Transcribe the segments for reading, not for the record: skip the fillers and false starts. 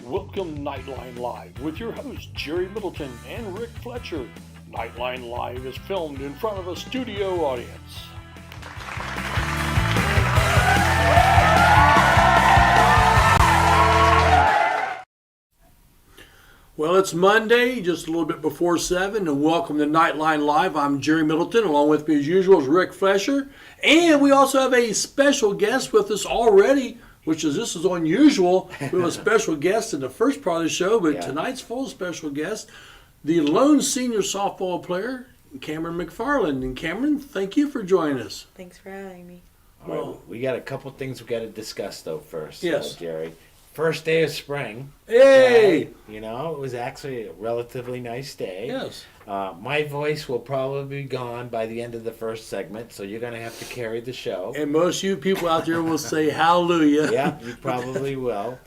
Welcome to Knightline Live with your hosts Jerry Middleton and Rick Fletcher. Knightline Live is filmed in front of a studio audience. Well, it's Monday, just a little bit before 7, and welcome to Knightline Live. I'm Jerry Middleton. Along with me as usual is Rick Fletcher. And we also have a special guest with us already, this is unusual. We have a special guest in the first part of the show, but tonight's full special guest, the lone senior softball player, Cameron McFarland. And Cameron, thank you for joining us. Thanks for having me. Well, we got a couple things we got to discuss though first. Yes, Jerry. First day of spring. Hey! It was actually a relatively nice day. Yes. My voice will probably be gone by the end of the first segment, so you're going to have to carry the show. And most of you people out there will say hallelujah. Yeah, you probably will.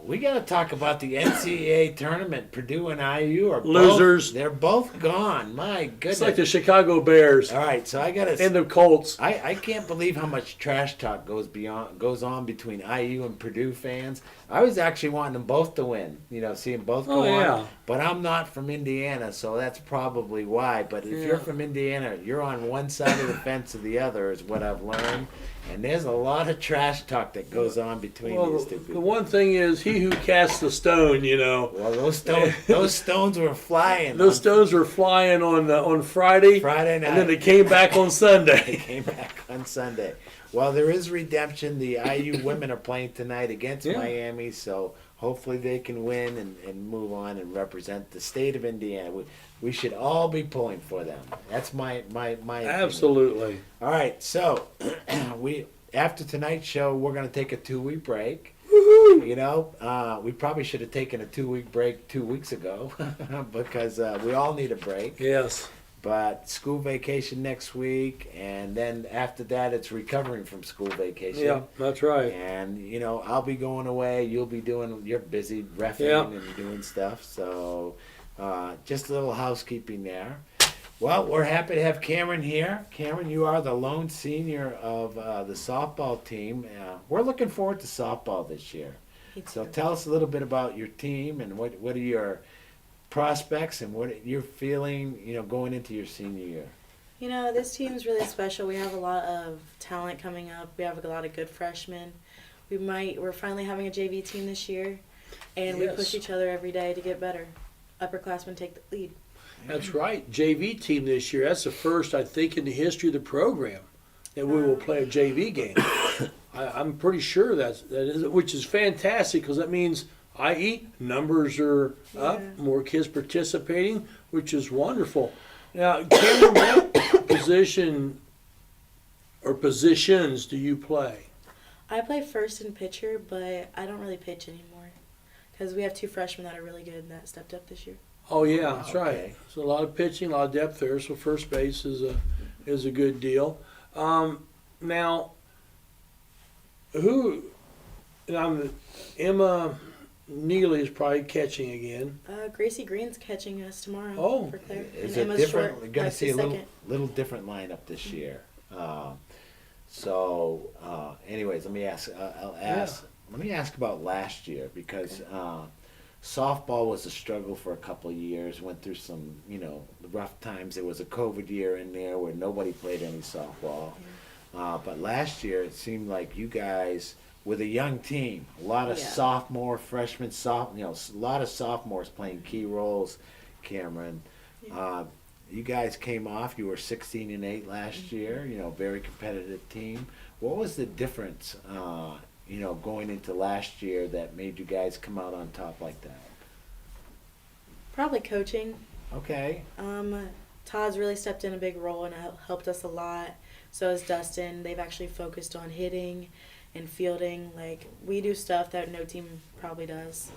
We got to talk about the NCAA tournament. Purdue and IU are losers. They're both gone. My goodness. It's like the Chicago Bears. All right, so I got to... And the Colts. I can't believe how much trash talk goes on between IU and Purdue fans. I was actually wanting them both to win, seeing both go on. But I'm not from Indiana, so that's probably why. But if you're from Indiana, you're on one side of the fence or the other is what I've learned. And there's a lot of trash talk that goes on between these two people. The one thing is, he who casts the stone, Well, those stones were flying. Those stones were flying on Friday. Friday night. And then they came back on Sunday. They came back on Sunday. Well, there is redemption. The IU women are playing tonight against Miami, so hopefully they can win and move on and represent the state of Indiana. We should all be pulling for them. That's my opinion. Absolutely. All right, so after tonight's show, we're going to take a 2-week break. Woo-hoo. We probably should have taken a 2-week break 2 weeks ago because we all need a break. Yes. But school vacation next week, and then after that, it's recovering from school vacation. Yeah, that's right. And, I'll be going away. You're busy reffing and doing stuff. So just a little housekeeping there. Well, we're happy to have Cameron here. Cameron, you are the lone senior of the softball team. We're looking forward to softball this year. So tell us a little bit about your team and what are your prospects and what you're feeling, going into your senior year. This team's really special. We have a lot of talent coming up. We have a lot of good freshmen. We're finally having a JV team this year, and we push each other every day to get better. Upperclassmen take the lead. That's right. JV team this year. That's the first, I think, in the history of the program that we will play a JV game. I'm pretty sure that is, which is fantastic because that means, i.e., numbers are up, more kids participating, which is wonderful. Now, Cameron, what position or positions do you play? I play first and pitcher, but I don't really pitch anymore because we have 2 freshmen that are really good that stepped up this year. Oh yeah, that's right. So a lot of pitching, a lot of depth there. So first base is a good deal. Now, Emma Neely is probably catching again. Gracie Green's catching us tomorrow. Oh, for Claire. Is it different? We're going to see a little different lineup this year. Anyways, let me ask. Let me ask about last year because. Softball was a struggle for a couple of years. Went through some, rough times. There was a COVID year in there where nobody played any softball. But last year, it seemed like you guys, with a young team, a lot of sophomore, freshmen, a lot of sophomores playing key roles. Cameron, you guys came off. You were 16-8 last year. Very competitive team. What was the difference? Going into last year that made you guys come out on top like that? Probably coaching. Okay. Todd's really stepped in a big role and helped us a lot. So has Dustin. They've actually focused on hitting and fielding. Like, we do stuff that no team probably does.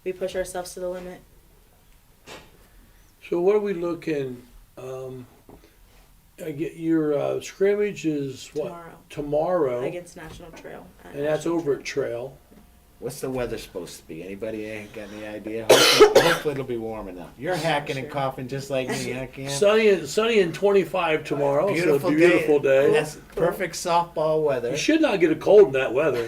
We push ourselves to the limit. So what are we looking... your scrimmage is what? Tomorrow. Tomorrow. Against National Trail. And that's over at Trail. What's the weather supposed to be? Anybody got any idea? Hopefully it'll be warm enough. You're hacking and Sure. coughing just like me, huh, Cam? Sunny and 25 tomorrow. Beautiful, so a beautiful day. That's perfect softball weather. You should not get a cold in that weather.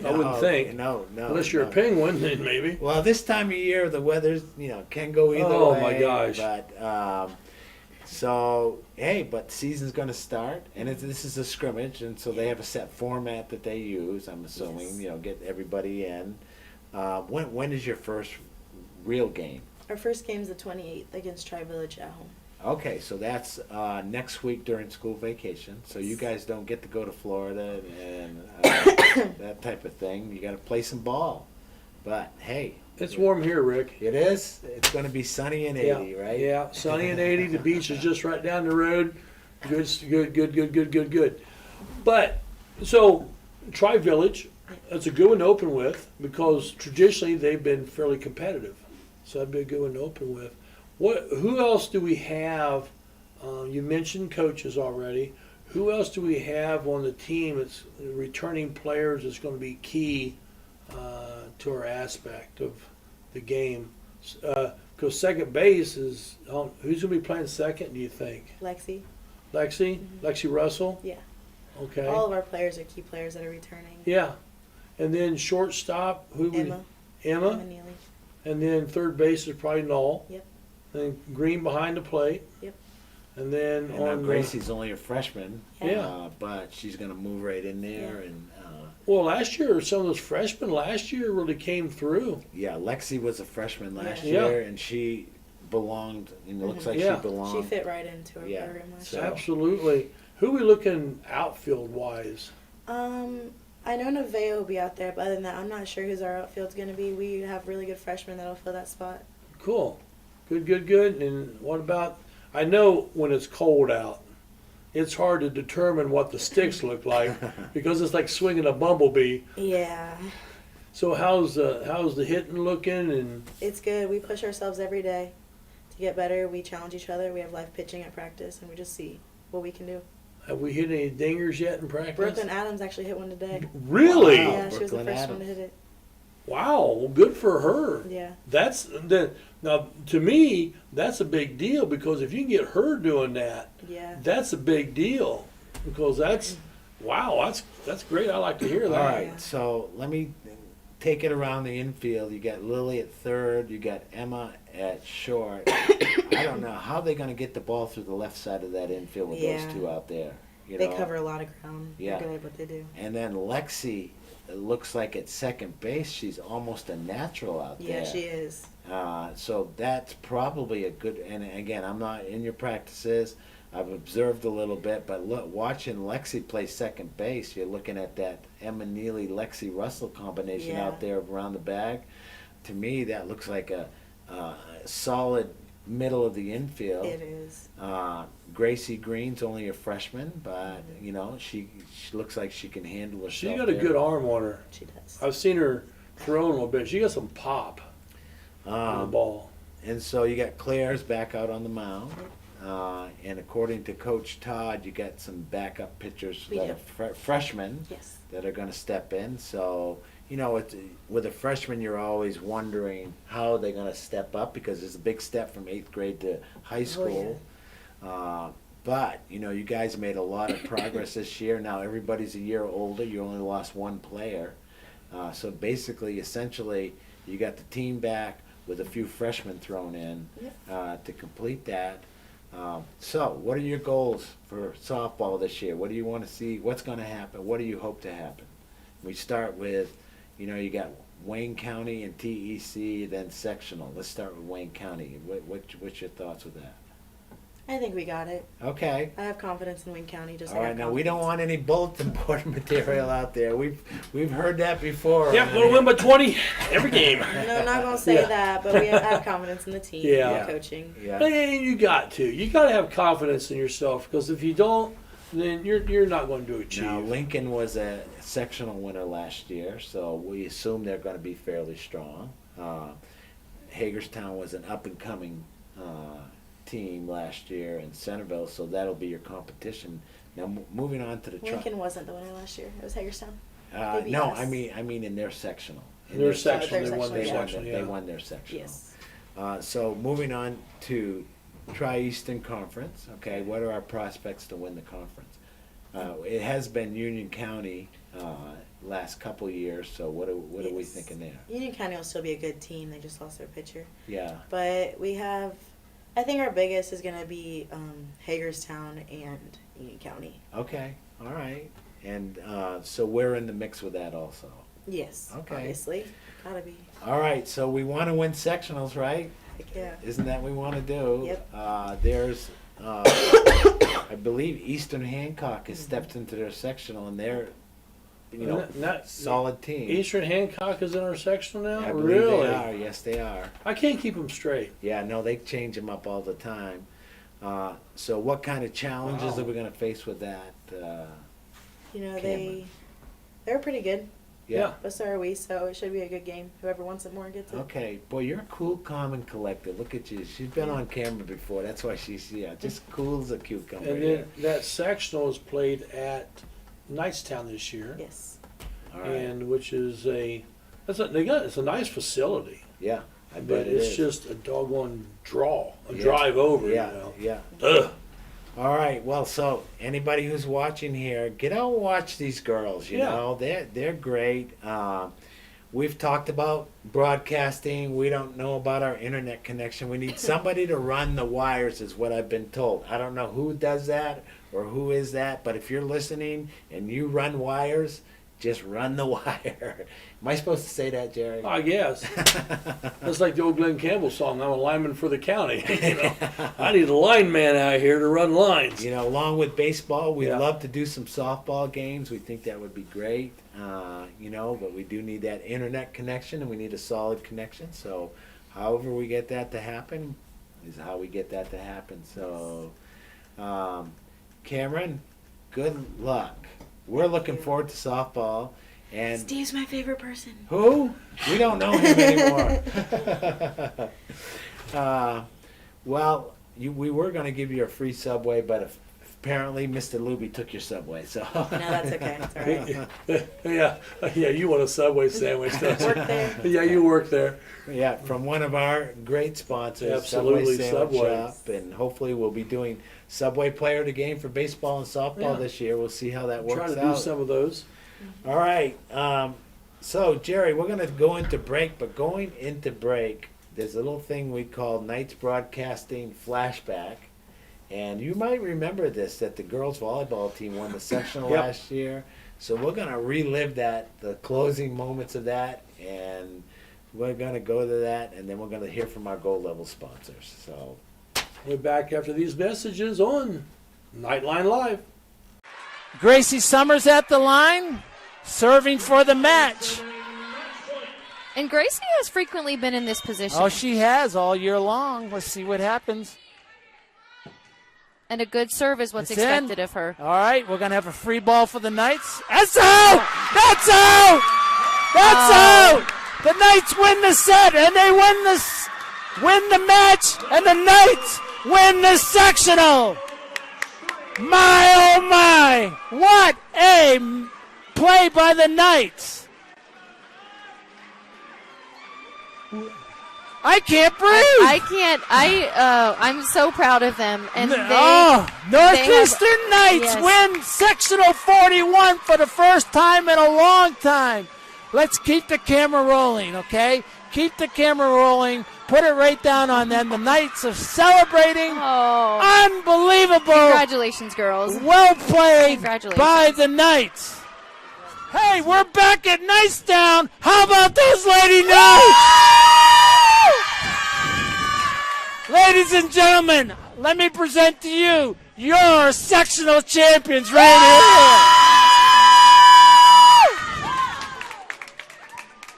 No, I wouldn't think. No. Unless you're a penguin, then maybe. Well, this time of year, the weather's, can go either way. Oh, my gosh. But, so, hey, but season's going to start, and this is a scrimmage, and so they have a set format that they use, I'm assuming, Yes. get everybody in. When is your first real game? Our first game's the 28th against Tri-Village at home. Okay, so that's next week during school vacation. So you guys don't get to go to Florida and that type of thing. You got to play some ball. But hey, It's warm here, Rick. it is. It's going to be sunny and 80, right? Yeah, sunny and 80. The beach is just right down the road. Good. But, so, Tri-Village, that's a good one to open with because traditionally they've been fairly competitive. So that'd be a good one to open with. Who else do we have? You mentioned coaches already. Who else do we have on the team that's returning players that's going to be key to our aspect of the game? Because second base is, who's going to be playing second, do you think? Lexi. Lexi? Lexi Russell? Yeah. Okay. All of our players are key players that are returning. Yeah. And then shortstop, Emma. Emma. Emma Neely. And then third base is probably Null. Yep. And Green behind the plate. Yep. And then And now on Gracie's only a freshman. Yeah. But she's going to move right in there. Yeah. And well, last year, some of those freshmen last year really came through. yeah, Lexi was a freshman last Yeah. year, and she belonged, and it looks like Yeah. she belonged. She fit right into our Yeah. program last So- year. Absolutely. Who are we looking outfield wise? I know Nevaeh will be out there, but other than that, I'm not sure who's our outfield's going to be. We have really good freshmen that'll fill that spot. Cool. Good. And what about, I know when it's cold out, it's hard to determine what the sticks look like because it's like swinging a bumblebee. Yeah, So how's the hitting looking? And it's good. We push ourselves every day to get better. We challenge each other. We have live pitching at practice, and we just see what we can do. have we hit any dingers yet in practice? Brooklyn Adams actually hit one today. Really? Wow. Yeah, she was the Brooklyn first one to Adams. hit it. Wow. Well, good for her. Yeah. That's now to me that's a big deal because if you can get her doing that, Yeah. that's a big deal because that's that's great. I like to hear that. All right, Yeah. so let me take it around the infield. You got Lily at third. You got Emma at short. I don't know how they're going to get the ball through the left side of that infield with Yeah. those two out there. They cover a lot of ground. Yeah. They're good at what they do. And then Lexi, it looks like at second base, she's almost a natural out there. Yeah, she is. So that's probably a good. And again, I'm not in your practices. I've observed a little bit, but look, watching Lexi play second base, you're looking at that Emma Neely Lexi Russell combination Yeah. out there around the bag. To me, that looks like a solid middle of the infield. It is. Gracie Green's only a freshman, but she looks like she can handle herself. She got a there. good arm on her. She does. I've seen her throw a little bit. She got some pop on the ball. And so you got Claire's back out on the mound. And according to Coach Todd, you got some backup pitchers We that do. are freshmen Yes. that are going to step in. So, with a freshman, you're always wondering how they're going to step up because it's a big step from 8th grade to high school. But, you guys made a lot of progress this year. Now everybody's a year older. You only lost one player. So basically, essentially, you got the team back with a few freshmen thrown in to complete that. So, what are your goals for softball this year? What do you want to see? What's going to happen? What do you hope to happen? We start with, you got Wayne County and TEC, then sectional. Let's start with Wayne County. What's your thoughts with that? I think we got it. Okay. I have confidence in Wayne County. Just All like I right. have Now we don't confidence. want any bulletin board material out there. We've heard that before. Yep, we'll win by 20 every game. No, I'm not gonna say Yeah. that, but I have confidence in the team, Yeah. and the coaching. Yeah. And you got to. You got to have confidence in yourself because if you don't, then you're not going to achieve. Now Lincoln was a sectional winner last year, so we assume they're going to be fairly strong. Hagerstown was an up and coming team last year in Centerville, so that'll be your competition. Now moving on to the Lincoln wasn't the winner last year. It was Hagerstown. They beat no, us. I mean in their sectional. in Their section, their they won their section, section, They yeah. won their section. Yes. So moving on to Tri-Eastern Conference. Okay, what are our prospects to win the conference? It has been Union County last couple years. So what are we Yes. thinking there? Union County will still be a good team. They just lost their pitcher. Yeah. But we have, I think our biggest is going to be Hagerstown and Union County. Okay. All right. And so we're in the mix with that also. Yes. Okay. Obviously. Gotta be. All right. So we want to win sectionals, right? Heck yeah. Isn't that what we want to do? Yep. There's, I believe Eastern Hancock has stepped into their sectional, and they're, Not- solid team. Eastern Hancock is in our sectional now? I believe Really? they are. Yes, they are. I can't keep them straight. Yeah, no, they change them up all the time. So what kind of challenges Wow. are we going to face with that? Cameron. they're pretty good. Yeah. But so are we, so it should be a good game. Whoever wants it more gets it. Okay, boy, you're cool, calm, and collected. Look at you. She's been on camera before. That's why she's just cool as a cucumber. And here. then that sectional is played at Knightstown this year, Yes. All right. and which is it's a nice facility, Yeah, I but bet it it's is. just a doggone Yeah. drive over. Yeah, You know. yeah. Ugh. All right. Well, so anybody who's watching here, get out and watch these girls. You Yeah. know, they're great. We've talked about broadcasting. We don't know about our internet connection. We need somebody to run the wires, is what I've been told. I don't know who does that or who is that, but if you're listening and you run wires, just run the wire. Am I supposed to say that, Jerry? I guess that's like the old Glenn Campbell song. I'm a lineman for the county. I need a lineman out here to run lines. You know, along with baseball, we'd Yeah. love to do some softball games. We think that would be great. But we do need that internet connection, and we need a solid connection. So, however we get that to happen is how we get that to happen. So, Cameron, good luck. We're looking forward to softball. And Steve's my favorite person. who? We don't know him anymore. We were going to give you a free Subway, but apparently Mr. Luby took your Subway. So No, that's okay. It's all right. yeah. You want a Subway sandwich, don't you? Work there. Yeah, you work there. yeah, from one of our great sponsors, Absolutely, Subway Sandwich Subway. Shop, and hopefully we'll be doing Subway Player of the Game for baseball and softball Yeah. this year. We'll see how that Try works to do out. some of those. All right. So, Jerry, we're going to go into break, but going into break, there's a little thing we call Knights Broadcasting Flashback. And you might remember this, that the girls volleyball team won the sectional Yep. last year. So we're going to relive that, the closing moments of that, and we're going to go to that, and then we're going to hear from our gold level sponsors. So, We're back after these messages on Knightline Live. Gracie Summers at the line, serving for the match. And Gracie has frequently been in this position. Oh, she has all year long. Let's see what happens. And a good serve is what's It's in. expected of her. All right, we're going to have a free ball for the Knights. That's out! That's out! That's out! The Knights win the set, and they win the match, and the Knights win the sectional. My, oh my! What a play by the Knights! I can't breathe! I'm so proud of them. And Northeastern Knights yes. win sectional 41 for the first time in a long time. Let's keep the camera rolling, okay? Keep the camera rolling. Put it right down on them. The Knights are celebrating. Oh, Unbelievable. congratulations, girls. Well played Congratulations. by the Knights. Hey, we're back at Knightstown. How about those Lady Knights? Ladies and gentlemen, let me present to you your sectional champions right here.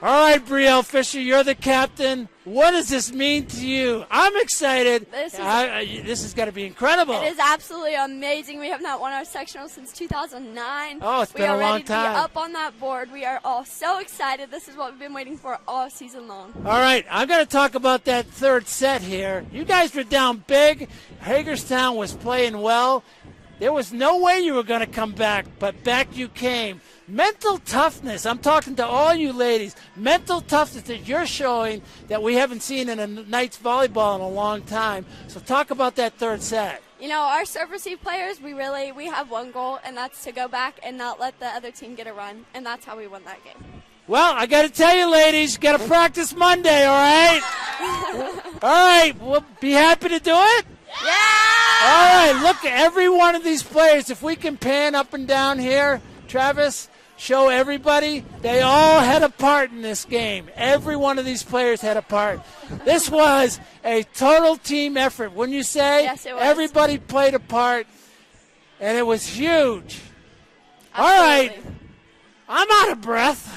All right, Brielle Fisher, you're the captain. What does this mean to you? I'm excited. This This is going to be incredible. It is absolutely amazing. We have not won our sectional since 2009. Oh, it's been We a are long ready to time. be up on that board. We are all so excited. This is what we've been waiting for all season long. All right, I'm going to talk about that third set here. You guys were down big. Hagerstown was playing well. There was no way you were going to come back, but back you came. Mental toughness. I'm talking to all you ladies. Mental toughness that you're showing that we haven't seen in a Knights volleyball in a long time. So talk about that third set. You know, our serve receive players, we have one goal, and that's to go back and not let the other team get a run, and that's how we won that game. Well, I got to tell you, ladies, you got to practice Monday, all right? All right, we'll be happy to do it. Yeah! All right, look at every one of these players. If we can pan up and down here, Travis, show everybody, they all had a part in this game. Every one of these players had a part. This was a total team effort, wouldn't you say? Yes, it was. Everybody played a part, and it was huge. Absolutely. All right, I'm out of breath.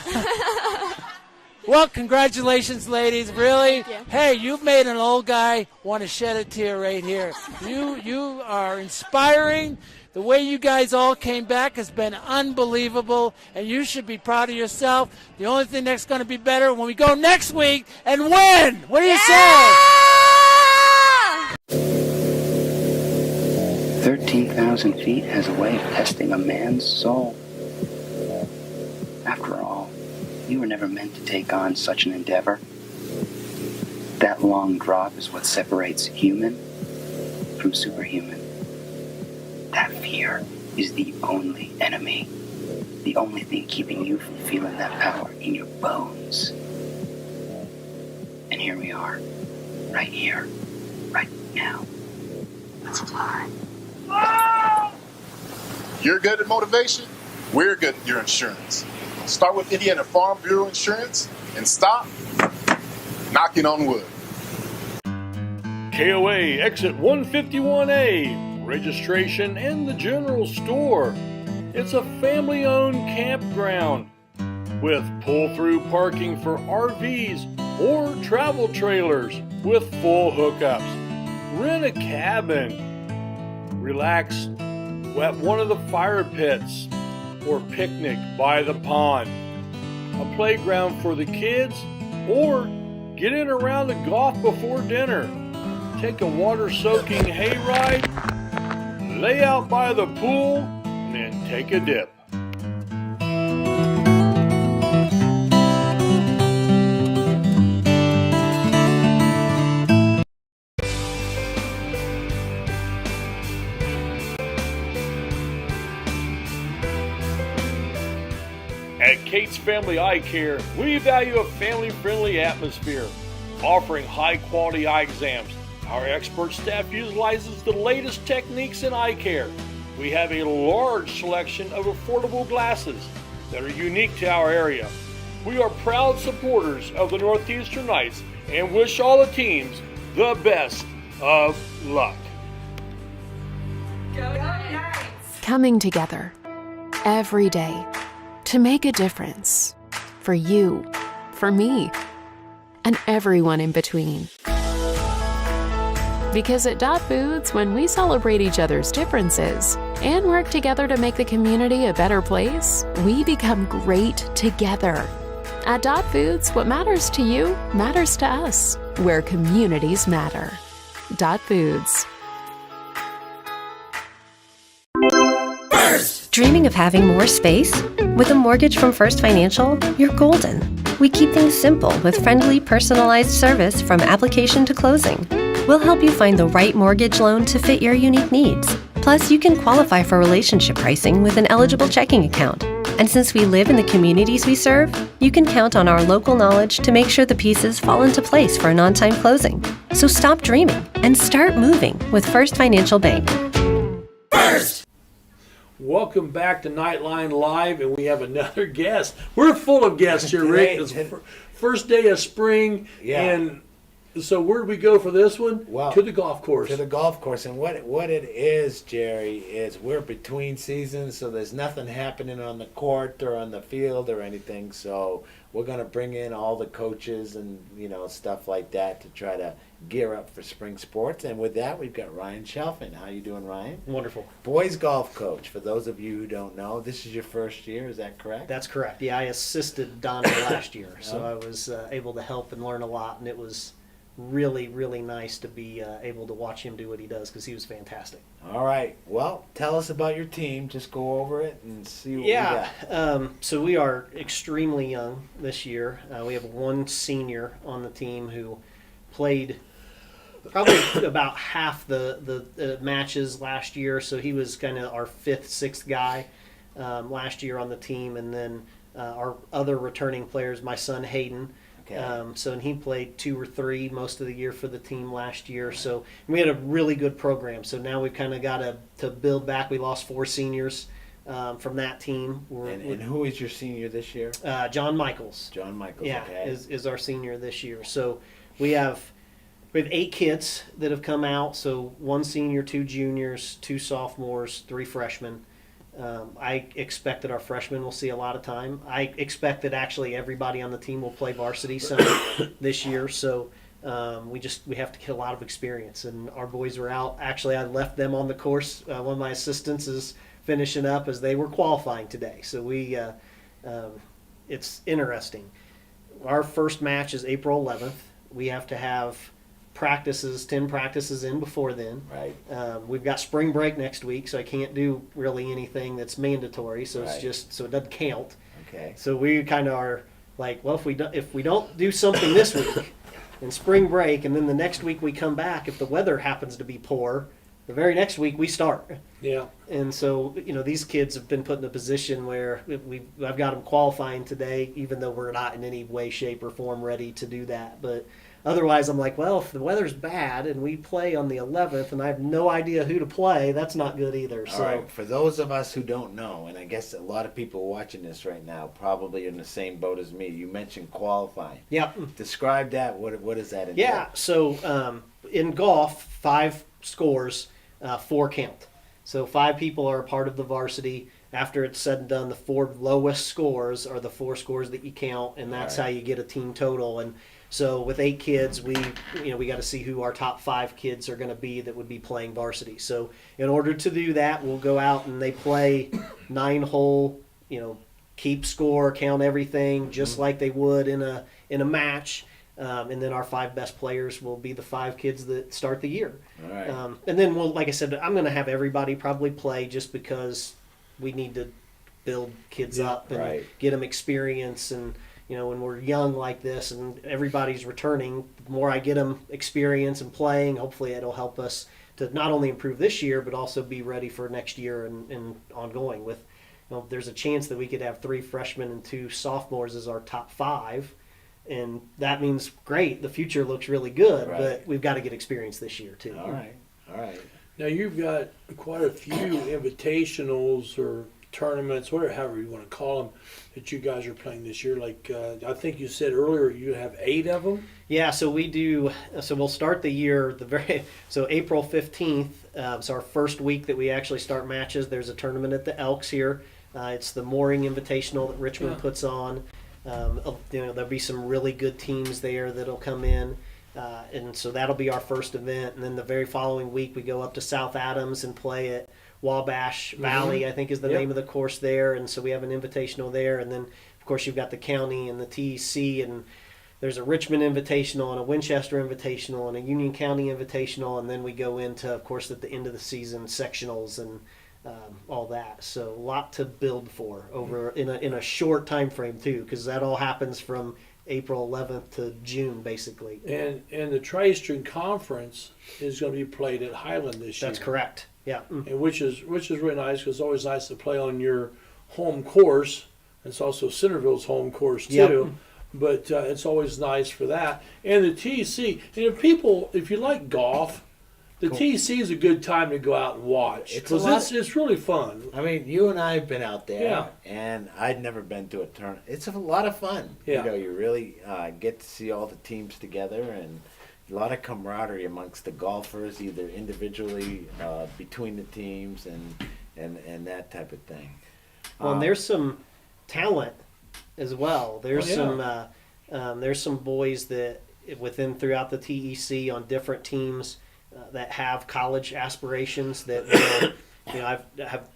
Well, congratulations, ladies. Really? Thank you. Hey, you've made an old guy want to shed a tear right here. You are inspiring. The way you guys all came back has been unbelievable, and you should be proud of yourself. The only thing that's going to be better when we go next week and win. What do you say? 13,000 feet has a way of testing a man's soul. After all, you were never meant to take on such an endeavor. That long drop is what separates human from superhuman. That fear is the only enemy, the only thing keeping you from feeling that power in your bones. And here we are, right here, right now. Let's fly. You're good at motivation, we're good at your insurance. Start with Indiana Farm Bureau Insurance and stop knocking on wood. KOA exit 151A, registration and the general store. It's a family-owned campground with pull-through parking for RVs or travel trailers with full hookups. Rent a cabin. Relax at one of the fire pits or picnic by the pond. A playground for the kids, or get in around the golf before dinner. Take a water-soaking hayride, lay out by the pool, and then take a dip. At Kate's Family Eye Care, we value a family-friendly atmosphere, offering high-quality eye exams. Our expert staff utilizes the latest techniques in eye care. We have a large selection of affordable glasses that are unique to our area. We are proud supporters of the Northeastern Knights and wish all the teams the best of luck. Coming together every day to make a difference for you, for me, and everyone in between. Because at Dot Foods, when we celebrate each other's differences and work together to make the community a better place, we become great together. At Dot Foods, what matters to you matters to us, where communities matter. Dot Foods. Dreaming of having more space? With a mortgage from First Financial, you're golden. We keep things simple with friendly, personalized service from application to closing. We'll help you find the right mortgage loan to fit your unique needs. Plus, you can qualify for relationship pricing with an eligible checking account. And since we live in the communities we serve, you can count on our local knowledge to make sure the pieces fall into place for an on-time closing. So stop dreaming and start moving with First Financial Bank. Welcome back to Knightline Live, and we have another guest. We're full of guests here, Rick. It's first day of spring, and so where do we go for this one? Well, to the golf course. To the golf course, and what it is, Jerry, is we're between seasons, so there's nothing happening on the court or on the field or anything. So we're gonna bring in all the coaches and stuff like that to try to gear up for spring sports. And with that, we've got Ryan Shelfin. How you doing, Ryan? Wonderful. Boys golf coach. For those of you who don't know, this is your first year. Is that correct? That's correct. Yeah, I assisted Donnie last year, so I was able to help and learn a lot, and it was really, really nice to be able to watch him do what he does because he was fantastic. All right. Well, tell us about your team. Just go over it and see what we got. So we are extremely young this year. We have one senior on the team who played probably about half the matches last year. So he was kind of our fifth, sixth guy last year on the team. And then our other returning players, my son Hayden. Okay. And he played 2 or 3 most of the year for the team last year. So we had a really good program. So now we've kind of got to build back. We lost 4 seniors from that team. And who is your senior this year? John Michaels. John Michaels. Yeah, Okay. is our senior this year. So we have 8 kids that have come out. So 1 senior, 2 juniors, 2 sophomores, 3 freshmen. I expect that our freshmen will see a lot of time. I expect that actually everybody on the team will play varsity some this year. So we have to get a lot of experience. And our boys are out. Actually, I left them on the course. One of my assistants is finishing up as they were qualifying today. So it's interesting. Our first match is April 11th. We have to have 10 practices in before then. Right. We've got spring break next week, so I can't do really anything that's mandatory. So it's just so it doesn't count. Okay. So we kind of are like, well, if we don't do something this week in spring break, and then the next week we come back, if the weather happens to be poor, the very next week we start. Yeah. And so these kids have been put in a position where I've got them qualifying today, even though we're not in any way, shape, or form ready to do that, but. Otherwise, I'm like, well, if the weather's bad and we play on the 11th and I have no idea who to play, that's not good either. All right. For those of us who don't know, and I guess a lot of people watching this right now probably in the same boat as me, you mentioned qualifying. Yeah. Describe that. What does that entail? Yeah. So in golf, 5 scores, 4 count. So 5 people are a part of the varsity. After it's said and done, the 4 lowest scores are the 4 scores that you count, and that's how you get a team total. And so with 8 kids, we got to see who our top 5 kids are going to be that would be playing varsity. So in order to do that, we'll go out and they play 9-hole, keep score, count everything, just like they would in a match. And then our 5 best players will be the 5 kids that start the year. All right. And then like I said, I'm going to have everybody probably play just because we need to build kids up and get them experience. And when we're young like this and everybody's returning, the more I get them experience and playing, hopefully it'll help us to not only improve this year, but also be ready for next year and ongoing. With, there's a chance that we could have 3 freshmen and 2 sophomores as our top 5, and that means great. The future looks really good, but we've got to get experience this year too. All right. Now you've got quite a few invitationals or tournaments, however you want to call them, that you guys are playing this year. Like I think you said earlier, you have 8 of them. Yeah, so we do. So we'll start the year so April 15th. It's our first week that we actually start matches. There's a tournament at the Elks here. It's the Mooring Invitational that Richmond puts on. There'll be some really good teams there that'll come in. And so that'll be our first event. And then the very following week, we go up to South Adams and play at Wabash Valley, I think is the name of the course there. And so we have an invitational there. And then, of course, you've got the county and the TEC. And there's a Richmond Invitational and a Winchester Invitational and a Union County Invitational. And then we go into, of course, at the end of the season, sectionals and all that. So a lot to build for over in a short time frame, too, because that all happens from April 11th to June, basically. And the Tri-Eastern Conference is going to be played at Highland this year. That's correct. Yeah. And which is really nice, because it's always nice to play on your home course. It's also Centerville's home course too. Yep. But it's always nice for that. And the TEC, and if you like golf, the TEC is a good time to go out and watch, because it's really fun. I mean, you and I have been out there, and I'd never been to a tournament. It's a lot of fun. Yeah. You really get to see all the teams together, and a lot of camaraderie amongst the golfers, either individually, between the teams, and that type of thing. Well, and there's some talent as well. There's some boys that throughout the TEC on different teams that have college aspirations that I have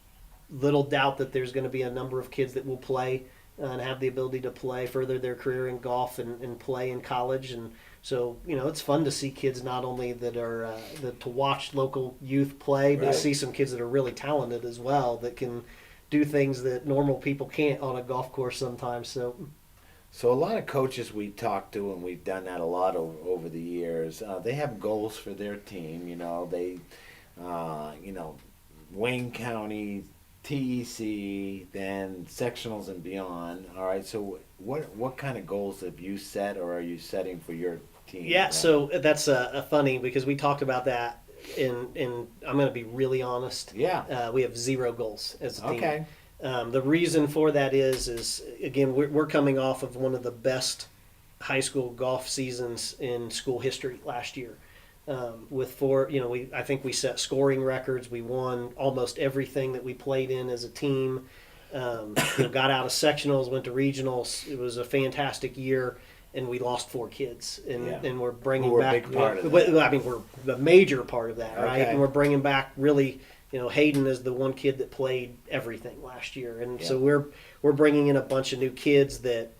little doubt that there's going to be a number of kids that will play and have the ability to play, further their career in golf and play in college. And So it's fun to see kids not only that are to watch local youth play, but to see some kids that are really talented as well that can do things that normal people can't on a golf course sometimes. So a lot of coaches we talk to, and we've done that a lot over the years, they have goals for their team. Wayne County, TEC, then sectionals and beyond. All right. So what kind of goals have you set, or are you setting for your team? Yeah. So that's a funny, because we talked about that. And I'm going to be really honest. Yeah. We have 0 goals as a team. Okay. The reason for that is again, we're coming off of one of the best high school golf seasons in school history last year. With 4, I think we set scoring records. We won almost everything that we played in as a team. Got out of sectionals, went to regionals. It was a fantastic year. And we lost 4 kids, and we're bringing back. A big part of that. I mean, we're a major part of that, right? Okay. And we're bringing back really, Hayden is the one kid that played everything last year, and so we're bringing in a bunch of new kids that,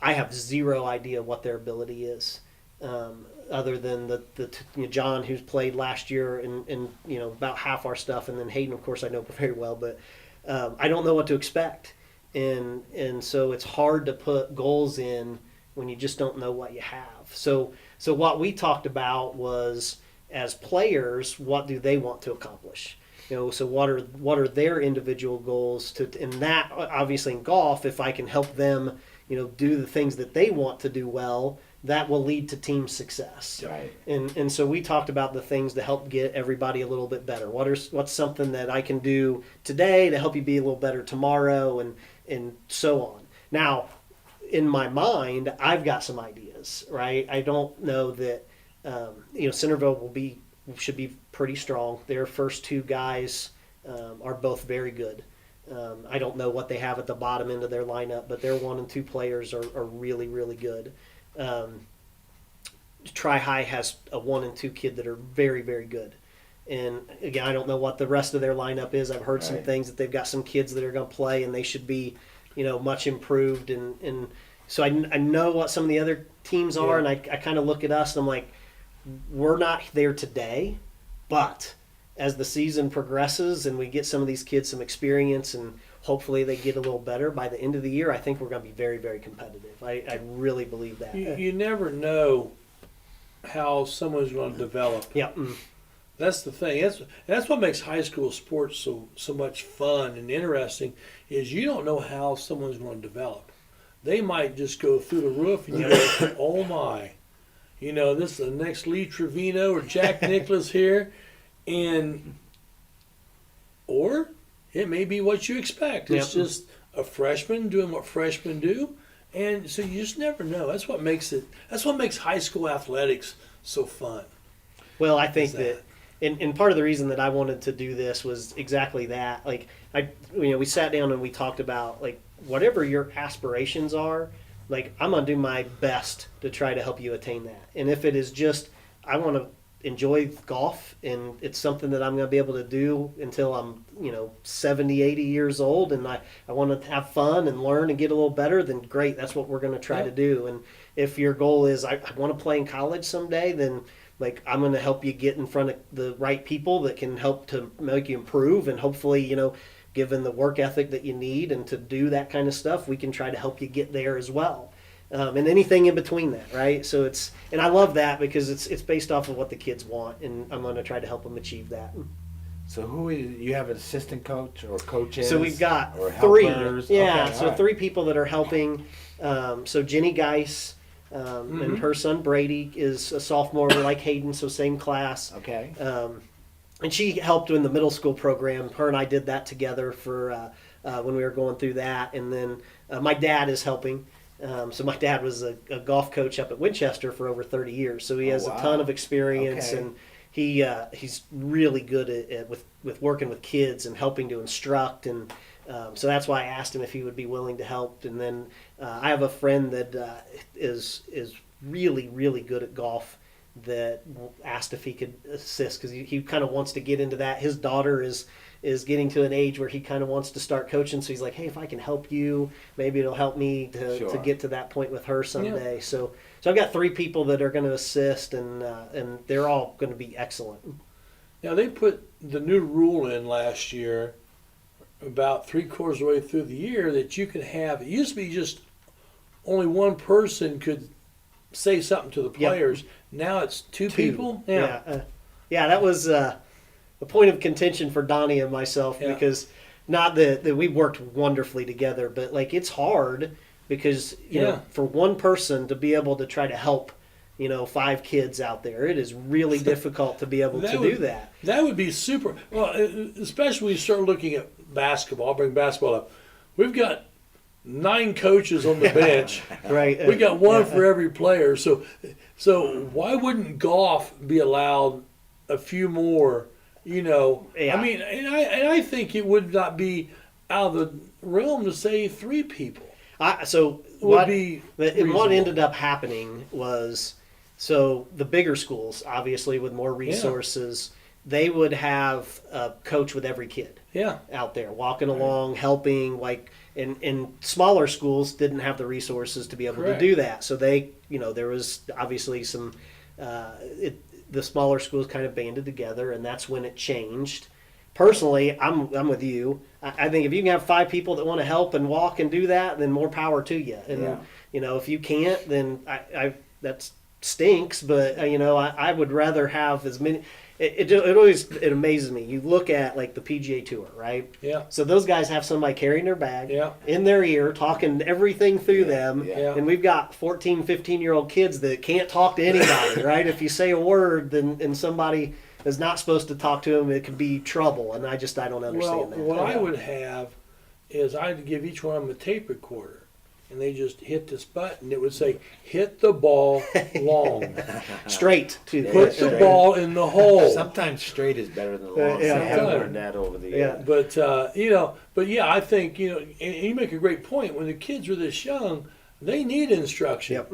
I have 0 idea what their ability is, other than the John who's played last year and about half our stuff, and then Hayden, of course, I know very well, but I don't know what to expect, and so it's hard to put goals in when you just don't know what you have. So what we talked about was, as players, what do they want to accomplish? So what are their individual goals and that obviously in golf, if I can help them, do the things that they want to do well, that will lead to team success. Right. And so we talked about the things to help get everybody a little bit better. What's something that I can do today to help you be a little better tomorrow, and so on. Now, in my mind, I've got some ideas, right? I don't know that, Centerville should be pretty strong. Their first 2 guys are both very good. I don't know what they have at the bottom end of their lineup, but their 1 and 2 players are really, really good. Tri-High has a 1 and 2 kid that are very, very good. And again, I don't know what the rest of their lineup is. I've heard some things that they've got some kids that are going to play, and they should be much improved, and so I know what some of the other teams are, and I kind of look at us and I'm like, we're not there today, but as the season progresses and we get some of these kids some experience and hopefully they get a little better by the end of the year, I think we're going to be very, very competitive. I really believe that. You never know how someone's going to develop. Yeah. That's the thing. That's what makes high school sports so much fun and interesting, is you don't know how someone's going to develop. They might just go through the roof and you go, oh my. This is the next Lee Trevino or Jack Nicklaus here. Or it may be what you expect. It's just a freshman doing what freshmen do. And so you just never know. That's what makes high school athletics so fun. Well, I think that and part of the reason that I wanted to do this was exactly that. Like, we sat down and we talked about, like, whatever your aspirations are, like, I'm going to do my best to try to help you attain that. And if it is just, I want to enjoy golf and it's something that I'm going to be able to do until I'm, 70, 80 years old, and I want to have fun and learn and get a little better, then great, that's what we're going to try to do. And if your goal is, I want to play in college someday, then, like, I'm going to help you get in front of the right people that can help to make you improve, and hopefully, given the work ethic that you need and to do that kind of stuff, we can try to help you get there as well. And anything in between that, right? So and I love that because it's based off of what the kids want, and I'm going to try to help them achieve that. So you have an assistant coach or coaches? So we've got or 3. helpers? Yeah, Okay, so right. 3 people that are helping. So Jenny Geis and her son Brady is a sophomore like Hayden, so same class. Okay. And she helped in the middle school program. Her and I did that together for when we were going through that. And then my dad is helping. So my dad was a golf coach up at Winchester for over 30 years. So he has a ton of experience, and he's really good at with working with kids and helping to instruct. And so that's why I asked him if he would be willing to help. And then I have a friend that is really, really good at golf. that asked if he could assist because he kind of wants to get into that. His daughter is getting to an age where he kind of wants to start coaching. So he's like, hey, if I can help you, maybe it'll help me to get to that point with her someday. Yeah. So I've got 3 people that are going to assist, and they're all going to be excellent. Now, they put the new rule in last year about 3/4 of the way through the year that you can have, it used to be just only one person could say something to the players. Yep. Now it's 2 people. Yeah, that was a point of contention for Donnie and myself because not that we worked wonderfully together, but like it's hard because you know for one person to be able to try to help 5 kids out there, it is really difficult to be able to do that. That would be super. Well, especially when you start looking at basketball. I'll bring basketball up. We've got 9 coaches on the bench. Right. We got one for every player. So why wouldn't golf be allowed a few more? I mean, and I think it would not be out of the realm to say 3 people. What ended up happening was, the bigger schools, obviously with more resources, they would have a coach with every kid out there walking along, helping, and smaller schools didn't have the resources to be able to do that. So they, there was obviously some, the smaller schools kind of banded together, and that's when it changed. Personally, I'm with you. I think if you can have 5 people that want to help and walk and do that, then more power to you. And if you can't, then that stinks. But I would rather have as many. It always amazes me. You look at like the PGA Tour, right? Yeah. So those guys have somebody carrying their bag in their ear, talking everything through them. Yeah. And we've got 14, 15-year-old kids that can't talk to anybody, right? If you say a word, then somebody is not supposed to talk to them, it could be trouble. And I don't understand that. What I would have is I'd give each one of them a tape recorder. And they just hit this button. It would say, hit the ball long. Straight. Put the ball in the hole. Sometimes straight is better than long. I've learned that over the years. But, I think, and you make a great point. When the kids are this young, they need instruction. Yep.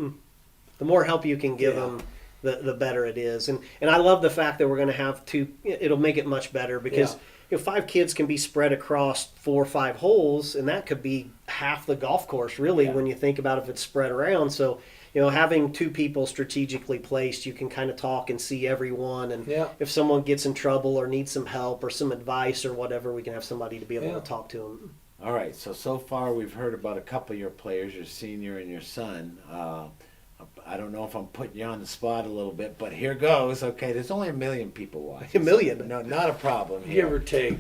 The more help you can give them, the better it is. And I love the fact that we're going to have 2. It'll make it much better because 5 kids can be spread across 4 or 5 holes, and that could be half the golf course, really, when you think about if it's spread around. So, having 2 people strategically placed, you can kind of talk and see everyone. And if someone gets in trouble or needs some help or some advice or whatever, we can have somebody to be able to talk to them. All right. So far we've heard about a couple of your players, your senior and your son. I don't know if I'm putting you on the spot a little bit, but here goes. Okay, there's only 1 million people watching. 1 million? No, not a problem here. Give or take.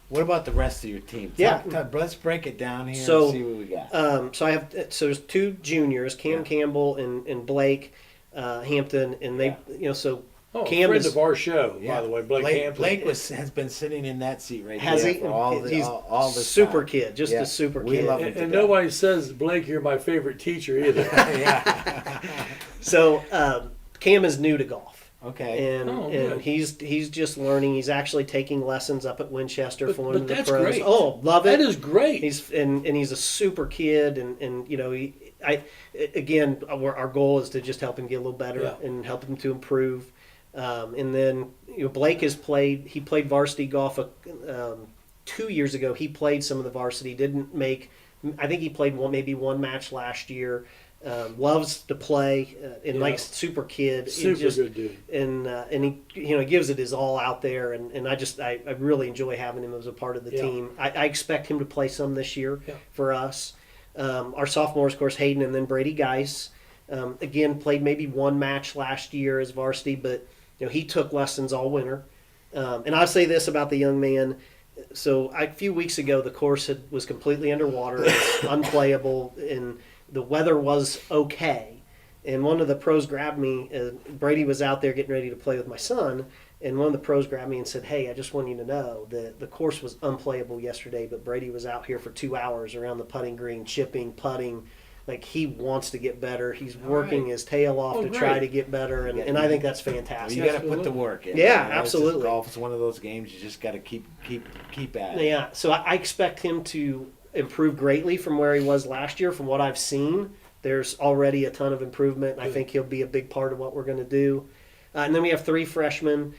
What about the rest of your team? Let's break it down here and see what we got. There's 2 juniors, Cam Campbell and Blake Hampton, and they, Cam friend of our show, by the way, Blake Hampton. Blake has been sitting in that seat right has there he? for all the super time. Kid, just a super we kid. Love him and nobody says, Blake, you're my favorite teacher either. So Cam is new to golf. Okay. And he's just learning. He's actually taking lessons up at Winchester for one of the pros. That's great. Oh, love it. That is great. He's a super kid, our goal is to just help him get a little better and help him to improve. And then Blake has played. He played varsity golf 2 years ago. He played some of the varsity. Didn't make. I think he played maybe one match last year. Loves to play, super kid, good dude, and he gives it his all out there, and I really enjoy having him as a part of the team. I expect him to play some this year for us. Our sophomores, of course, Hayden and then Brady Geis, again played maybe one match last year as varsity, but he took lessons all winter. And I'll say this about the young man. So a few weeks ago, the course was completely underwater, it was unplayable, and the weather was okay. And one of the pros grabbed me. Brady was out there getting ready to play with my son, and one of the pros grabbed me and said, "Hey, I just want you to know that the course was unplayable yesterday, but Brady was out here for 2 hours around the putting green, chipping, putting. Like, he wants to get better. He's working his tail off to try to get better, and I think that's fantastic. You got to put the work in. Yeah, absolutely. Golf is one of those games you just got to keep at it. Yeah, so I expect him to improve greatly from where he was last year, from what I've seen. there's already a ton of improvement. I think he'll be a big part of what we're going to do. And then we have 3 freshmen.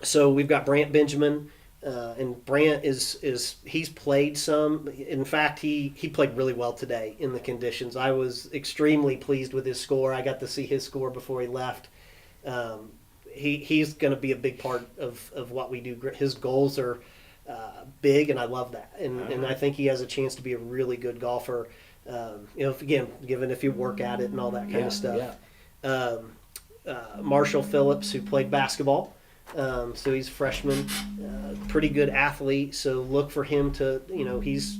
So we've got Brant Benjamin, and Brant he's played some. In fact, he played really well today in the conditions. I was extremely pleased with his score. I got to see his score before he left. He's going to be a big part of what we do. His goals are big, and I love that. And I think he has a chance to be a really good golfer. Given if you work at it and all that kind of stuff. Marshall Phillips, who played basketball, so he's a freshman, pretty good athlete. So look for him to, he's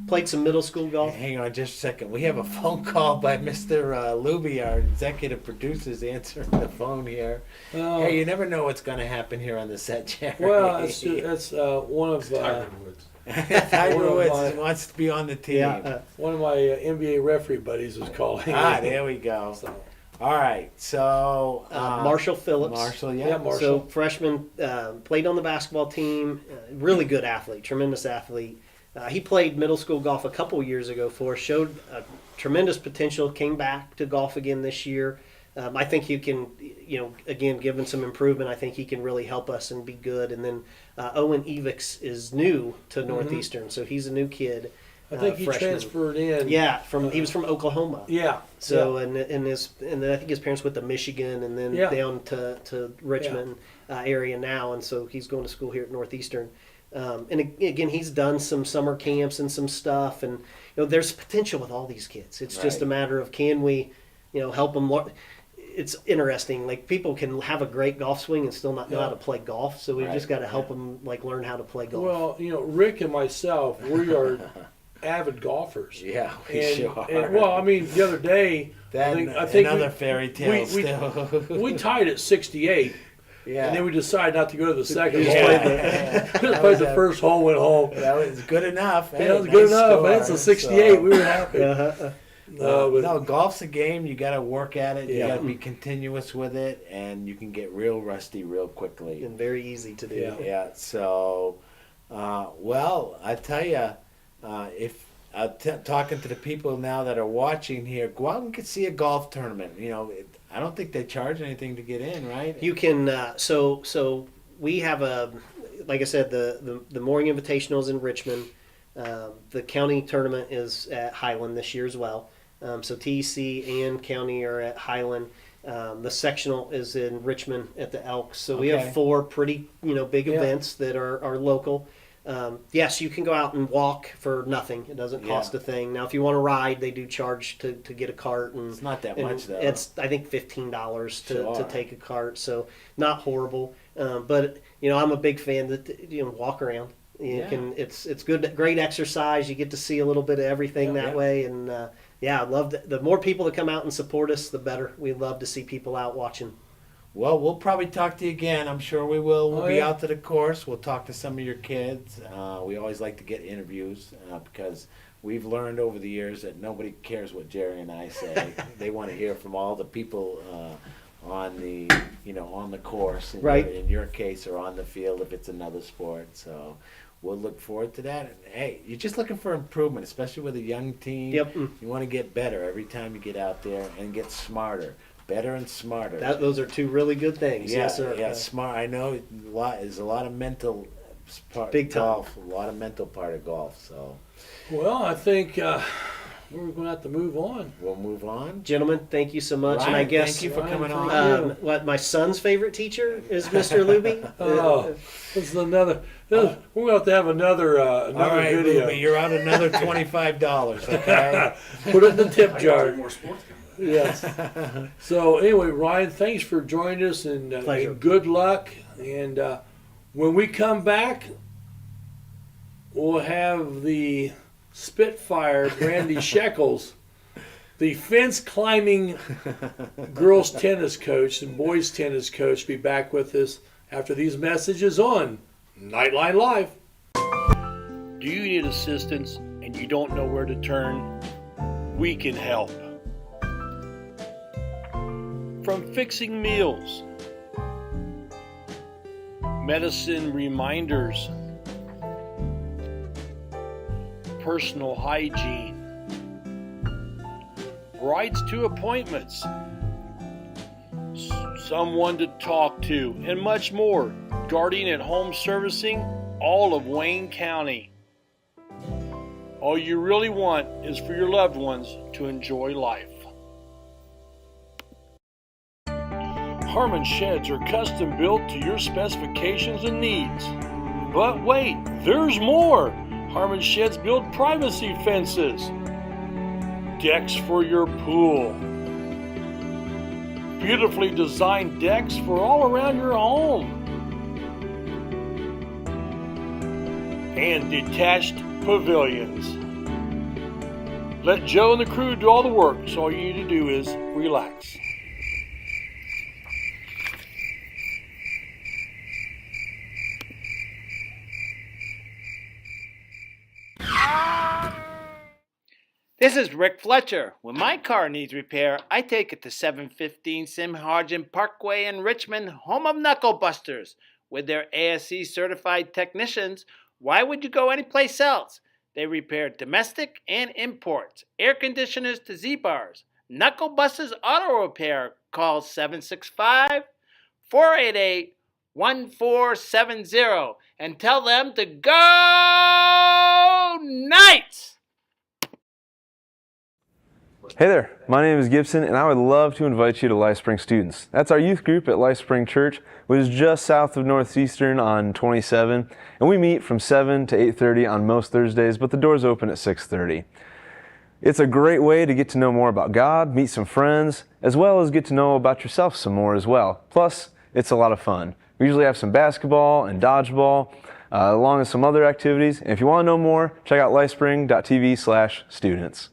played some middle school golf. Hang on just a second. We have a phone call by Mr. Luby, our executive producer's answering the phone here. Oh. Hey, you never know what's going to happen here on the set, Jerry. Well, that's one of Tiger Woods. Tiger Woods wants to be on the team. one of my NBA referee buddies was calling. There we go. So. All right, so Marshall Phillips. Marshall. So freshman, played on the basketball team. Really good athlete, tremendous athlete. He played middle school golf a couple years ago for us, showed tremendous potential, came back to golf again this year. I think he can, again, given some improvement, I think he can really help us and be good. And then Owen Evix is new to Northeastern, so he's a new kid. I think he transferred in. Yeah, he was from Oklahoma. Yeah. So and then I think his parents went to Michigan and then down to Richmond area now, and so he's going to school here at Northeastern. And again, he's done some summer camps and some stuff, and there's potential with all these kids. It's just a matter of can we, help them. It's interesting. Like people can have a great golf swing and still not know how to play golf. So we've just got to help them learn how to play golf. Well, Rick and myself, we are avid golfers. Yeah, we sure are. And, well, I mean, the other day, I think another fairy tale still. We tied at 68. Yeah. And then we decided not to go to the second hole. Yeah. Played the first hole, went home. That was good enough. That was good enough. It's a 68. We were happy. No, golf's a game. You got to work at it. You got to be continuous with it, and you can get real rusty real quickly. And very easy to do. Yeah. So, well, I tell you, if talking to the people now that are watching here, go out and see a golf tournament. I don't think they charge anything to get in, right? You can. So we have like I said, the Mooring Invitational is in Richmond. The county tournament is at Highland this year as well. So TEC and county are at Highland. The sectional is in Richmond at the Elks. So we have 4 pretty big events that are local. Yes, you can go out and walk for nothing. It doesn't cost a thing. Now, if you want to ride, they do charge to get a cart, and it's not that much though. It's I think $15 to take a cart, so not horrible. But I'm a big fan that walk around. It's good, great exercise. You get to see a little bit of everything that way, and I love the more people that come out and support us, the better. We love to see people out watching. Well, we'll probably talk to you again. I'm sure we will. We'll be out to the course. We'll talk to some of your kids. We always like to get interviews because we've learned over the years that nobody cares what Jerry and I say. They want to hear from all the people on the on the course. In your case, or on the field if it's another sport. So we'll look forward to that. And, hey, you're just looking for improvement, especially with a young team. Yep. You want to get better every time you get out there and get smarter. Better and smarter. Those are 2 really good things. Yes, sir. Yeah, smart. I know there's a lot of mental part Big time. golf. A lot of mental part of golf. So, well, I think we're going to have to move on. We'll move on. Gentlemen, thank you so much. Ryan, and I guess thank you for coming on. What my son's favorite teacher is Mr. Luby. This is another. We're going to have another All right, video. Luby, you're out another $25. Okay. Put it in the tip jar. More sports coming. Yes. So anyway, Ryan, thanks for joining us, and good luck. And when we come back, we'll have the Spitfire Brandy Shekels, the fence climbing girls tennis coach and boys tennis coach, be back with us after these messages on Knightline Live. Do you need assistance and you don't know where to turn? We can help. From fixing meals, medicine reminders, personal hygiene, rights to appointments, someone to talk to, and much more. Guardian at Home Servicing, all of Wayne County. All you really want is for your loved ones to enjoy life. Harmon sheds are custom built to your specifications and needs. But wait, there's more! Harmon sheds build privacy fences, decks for your pool, beautifully designed decks for all around your home, and detached pavilions. Let Joe and the crew do all the work, so all you need to do is relax. This is Rick Fletcher. When my car needs repair, I take it to 715 Sim Hargen Parkway in Richmond, home of Knuckle Busters. With their ASE certified technicians, why would you go anyplace else? They repair domestic and imports, air conditioners to Z-bars. Knuckle Busters Auto Repair. Call 765-488-1470 and tell them to go Knights! Hey there, my name is Gibson and I would love to invite you to LifeSpring Students. That's our youth group at LifeSpring Church, which is just south of Northeastern on 27, and we meet from 7 to 8:30 on most Thursdays, but the doors open at 6:30. It's a great way to get to know more about God, meet some friends, as well as get to know about yourself some more as well. Plus, it's a lot of fun. We usually have some basketball and dodgeball, along with some other activities, and if you want to know more, check out lifespring.tv/students.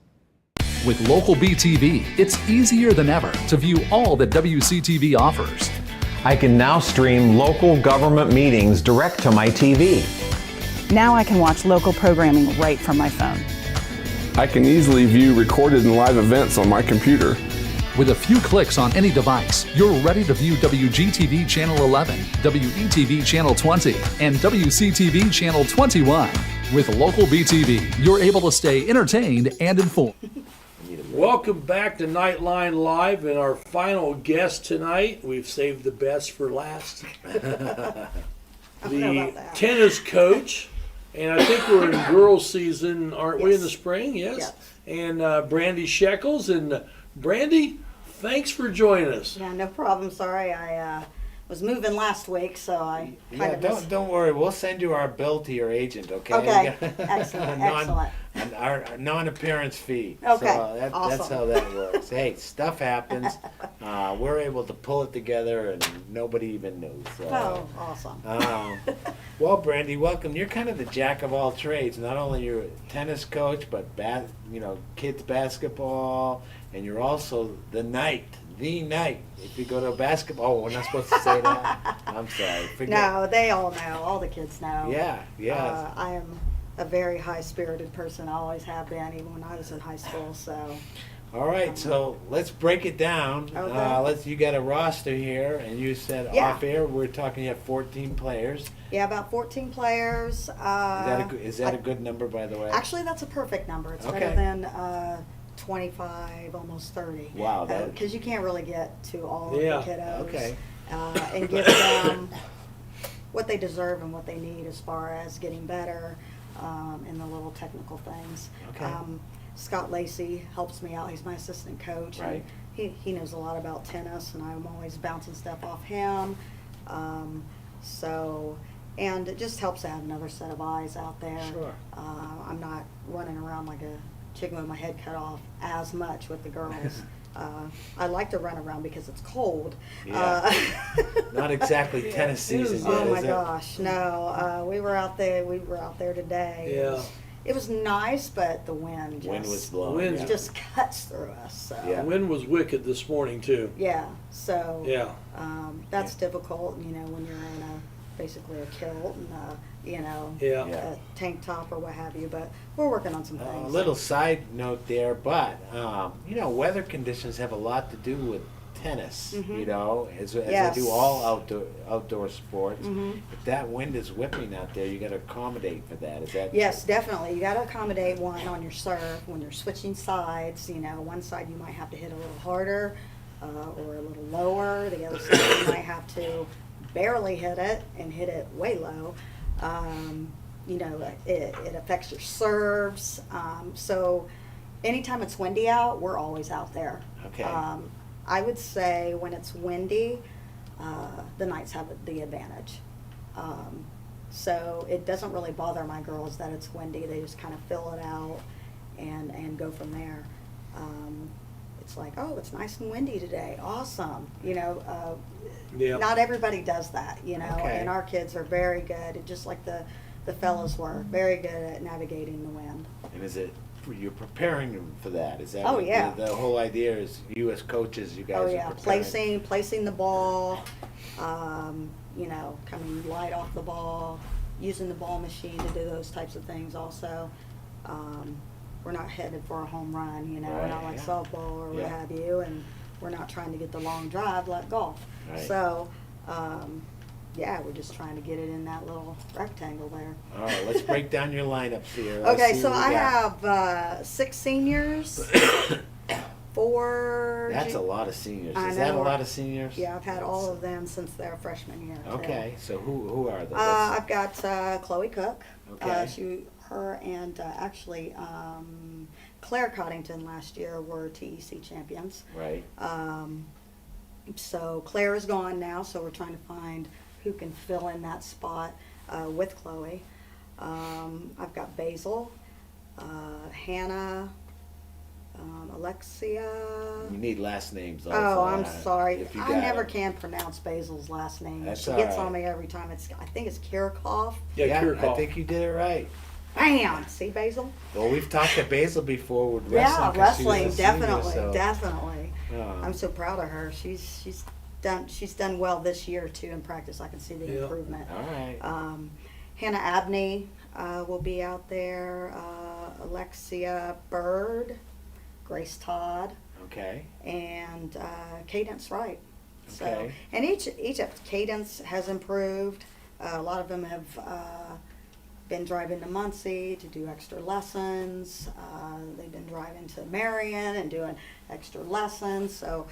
With local BTV, it's easier than ever to view all that WCTV offers. I can now stream local government meetings direct to my TV. Now I can watch local programming right from my phone. I can easily view recorded and live events on my computer. With a few clicks on any device, you're ready to view WGTV Channel 11, WETV Channel 20, and WCTV Channel 21. With local BTV, you're able to stay entertained and informed. Welcome back to Knightline Live, and our final guest tonight, we've saved the best for last, the tennis coach, and I think we're in girls season, aren't we, in the spring? Yes. And Brandy Shekels, and Brandy, thanks for joining us. Yeah, no problem. Sorry, I was moving last week, so I kind of don't worry. We'll send you our bill to your agent, okay? Okay, excellent, excellent. Our non-appearance fee. Okay, so awesome. That's how that works. Hey, stuff happens. We're able to pull it together, and nobody even knows. Oh, awesome. Well, Brandy, welcome. You're kind of the jack of all trades. Not only you're a tennis coach, but kids basketball, and you're also the knight. If you go to a basketball, we're not supposed to say that. I'm sorry. No, they all know. All the kids know. Yeah. I am a very high-spirited person. I always have been, even when I was in high school. So. All right, so let's break it down. Okay. You got a roster here, and you said off air we're talking. You have 14 players. Yeah, about 14 players. Is that a good number, by the way? Actually, that's a perfect number. It's better than 25, almost 30. Wow. Because you can't really get to all of the kiddos. Okay. And give them what they deserve and what they need as far as getting better in the little technical things. Okay. Scott Lacey helps me out. He's my assistant coach. Right. And he knows a lot about tennis, and I'm always bouncing stuff off him. And it just helps to have another set of eyes out there. Sure. I'm not running around like a chicken with my head cut off as much with the girls. I like to run around because it's cold. Yeah. Not exactly tennis season yet. Oh my gosh, no. We were out there today. Yeah. It was nice, but the wind was blowing. Wind just cuts through us. So. The wind was wicked this morning too. Yeah. So. Yeah. That's difficult, when you're in basically a kilt and a tank top or what have you. But we're working on some things. A little side note there, but weather conditions have a lot to do with tennis, Mhm. you know, as I Yes. do all outdoor sports. Mhm. If that wind is whipping out there, you got to accommodate for that. Is that Yes, definitely. You got to accommodate one on your serve when you're switching sides. You know, one side you might have to hit a little harder or a little lower. The other side you might have to barely hit it and hit it way low. You know, it affects your serves. So anytime it's windy out, we're always out there. Okay. I would say when it's windy, the Knights have the advantage. So it doesn't really bother my girls that it's windy. They just kind of fill it out and go from there. It's like, oh, it's nice and windy today. Awesome. You know, not everybody does that, you know, Okay. and our kids are very good, just like the fellows were, very good at navigating the wind. And is it you're preparing them for that? Is that Oh, what yeah. the whole idea is? You as coaches, you guys Oh are yeah, preparing. placing the ball, you know, coming light off the ball, using the ball machine to do those types of things also. We're not headed for a home run, you know, we're not Right, like yeah. softball or what Yeah. have you, and we're not trying to get the long drive like golf. Right. So, yeah, we're just trying to get it in that little rectangle there. All right, let's break down your lineups here. Let's Okay, see so what we I got. have 6 seniors, 4. That's a lot of seniors. I Is that a know. lot of seniors? Yeah, I've had all of them since their freshman year. too. Okay, so who are those? I've got Chloe Cook. Okay. Her and actually Claire Coddington last year were TEC champions. Right. So Claire is gone now, so we're trying to find who can fill in that spot with Chloe. I've got Basil, Hannah, Alexia. You need last names. Oh, also, I'm sorry. if you I got never it. can pronounce Basil's last name. That's She all gets right. on me every time. I think it's Kirikov. I think you did it right. Bam! See, Basil? Well, we've talked to Basil before with wrestling. Yeah, 'cause she wrestling, was a senior, definitely, so- definitely. Oh. I'm so proud of her. She's done well this year too in practice. I can see the Yeah. improvement. All right. Hannah Abney will be out there. Alexia Bird, Grace Todd, Okay. and Cadence Wright. So, Okay. and each of Cadence has improved. A lot of them have been driving to Muncie to do extra lessons. They've been driving to Marion and doing extra lessons. So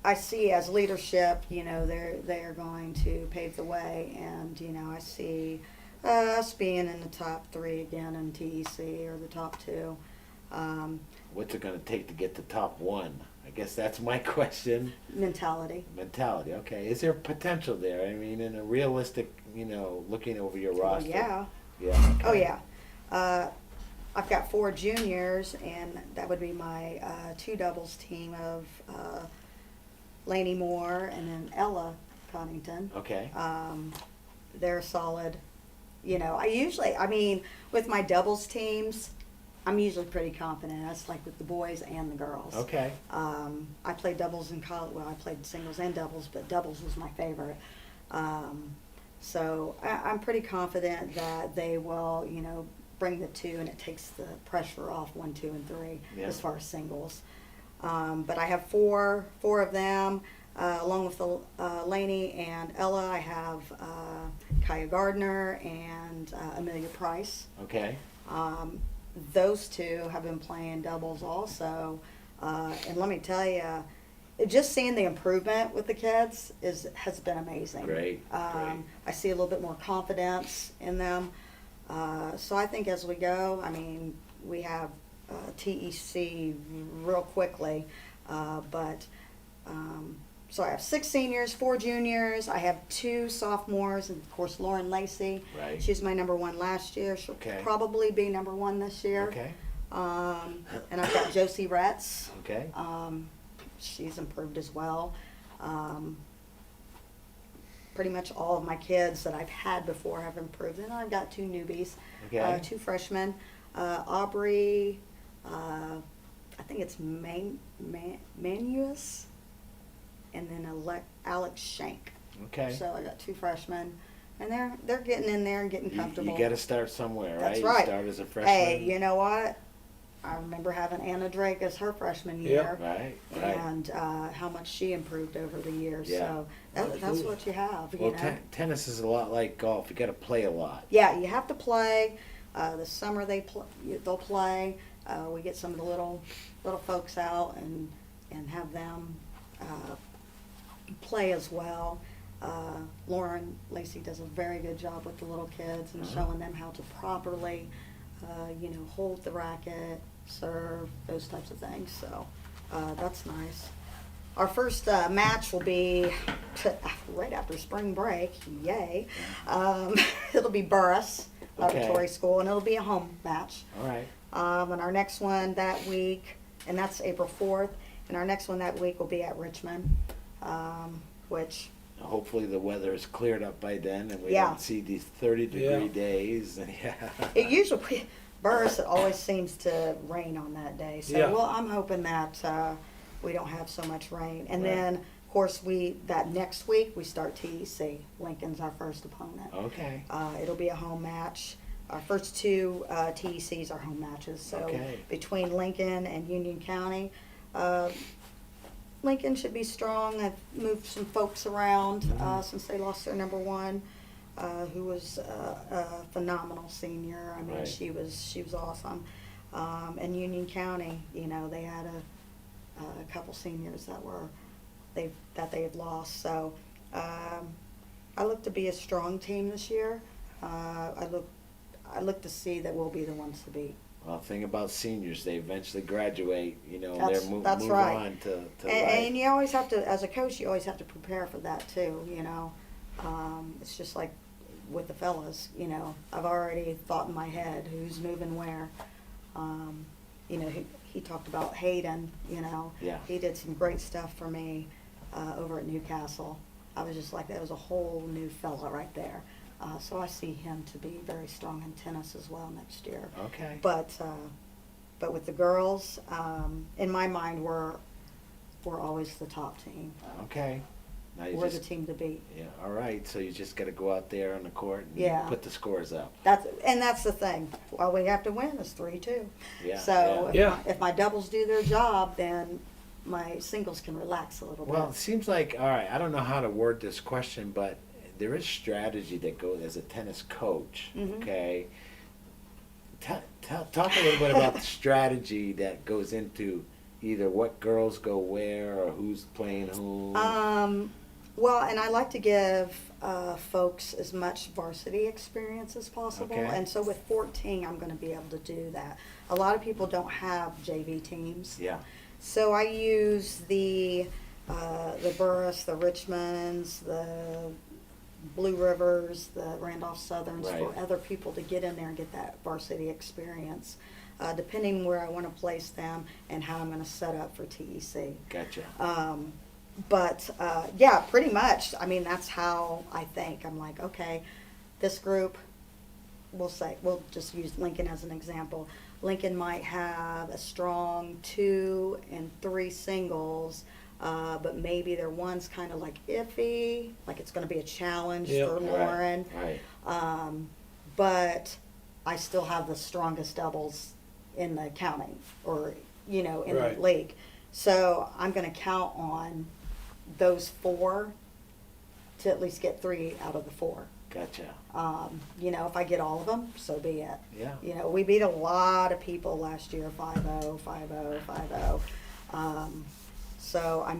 I see as leadership, you know, they're going to pave the way, and you know, I see us being in the top 3 again in TEC or the top 2. What's it going to take to get to top 1? I guess that's my question. Mentality. Mentality. Okay. Is there potential there? I mean, in a realistic, you know, looking over your roster. Yeah. Yeah. Oh yeah. I've got 4 juniors, and that would be my 2 doubles team of Lainey Moore and then Ella Connington. Okay. They're solid. You know, I mean, with my doubles teams, I'm usually pretty confident. That's like with the boys and the girls. Okay. I played doubles in college. Well, I played singles and doubles, but doubles was my favorite. So I'm pretty confident that they will, you know, bring the 2, and it takes the pressure off 1, 2, and 3 Yeah. as far as singles. But I have four of them, along with Lainey and Ella. I have Kaya Gardner and Amelia Price. Okay. Those 2 have been playing doubles also, and let me tell you, just seeing the improvement with the kids has been amazing. Great. I see a little bit more confidence in them. So I think as we go, I mean, we have TEC real quickly, but so I have 6 seniors, 4 juniors. I have 2 sophomores, and of course Lauren Lacey. Right. She's my number 1 last year. She'll Okay. probably be number 1 this year. Okay. And I've got Josie Retz. Okay. She's improved as well. Pretty much all of my kids that I've had before have improved. And I've got 2 newbies, Okay. 2 freshmen. Aubrey, I think it's Manuus, and then Alex Shank. Okay. So I got 2 freshmen, and they're getting in there and getting comfortable. You got to start somewhere, right? That's You right. start as a freshman. Hey, you know what? I remember having Anna Drake as her freshman year. Right. And how much she improved over the years. Yeah. So that's what you have. Well, you know? tennis is a lot like golf. You got to play a lot. Yeah, you have to play. The summer they'll play. We get some of the little folks out and have them play as well. Lauren Lacey does a very good job with the little kids and showing them how to properly, hold the racket, serve, those types of things. So that's nice. Our first match will be right after spring break. Yay! It'll be Burris Laboratory School, and it'll be a home match. All right. And our next one that week, and that's April 4th, and our next one that week will be at Richmond, which... Hopefully the weather is cleared up by then, and we Yeah. don't see these 30-degree days. It usually, Burris, it always seems to rain on that day. So, Yeah. well, I'm hoping that we don't have so much rain. And Right. then, of course, that next week, we start TEC. Lincoln's our first opponent. Okay. It'll be a home match. Our first two TECs are home matches. So Okay. between Lincoln and Union County, Lincoln should be strong. I've moved some folks around since they lost their number one, who was a phenomenal senior. I mean, Right. she was awesome. And Union County, they had a couple seniors that they had lost. So I look to be a strong team this year. I look to see that we'll be the ones to beat. Well, thing about seniors, they eventually graduate, That's they're move right. on to life. And you always have to, as a coach, you always have to prepare for that too, It's just like with the fellas, I've already thought in my head who's moving where. He talked about Hayden, Yeah. He did some great stuff for me over at Newcastle. I was just like, that was a whole new fella right there. So I see him to be very strong in tennis as well next year. Okay. But with the girls, in my mind, we're always the top team. Okay. Now you We're just, the team to beat. Yeah. All right. So you just got to go out there on the court and Yeah. put the scores up. That's the thing. All we have to win is 3-2. Yeah. So yeah. if my doubles do their job, then my singles can relax a little Well, it bit. seems like, all right, I don't know how to word this question, but there is strategy that goes as a tennis coach, Mhm. okay? Talk a little bit about the strategy that goes into either what girls go where or who's playing who. Well, and I like to give folks as much varsity experience as possible. Okay. And so with 14, I'm going to be able to do that. A lot of people don't have JV teams. Yeah. So I use the Burris, the Richmonds, the Blue Rivers, the Randolph Southerns, Right. for other people to get in there and get that varsity experience, depending where I want to place them and how I'm going to set up for TEC. Gotcha. But yeah, pretty much. I mean, that's how I think. I'm like, okay, this group, we'll just use Lincoln as an example. Lincoln might have a strong 2 and 3 singles, but maybe their one's kind of like iffy, like it's going to be a challenge Yep. for Right, Lauren. right. But I still have the strongest doubles in the county or, in Right. the league. So I'm going to count on those 4 to at least get 3 out of the 4. Gotcha. If I get all of them, so be it. Yeah. We beat a lot of people last year, 5-0, 5-0, 5-0. So I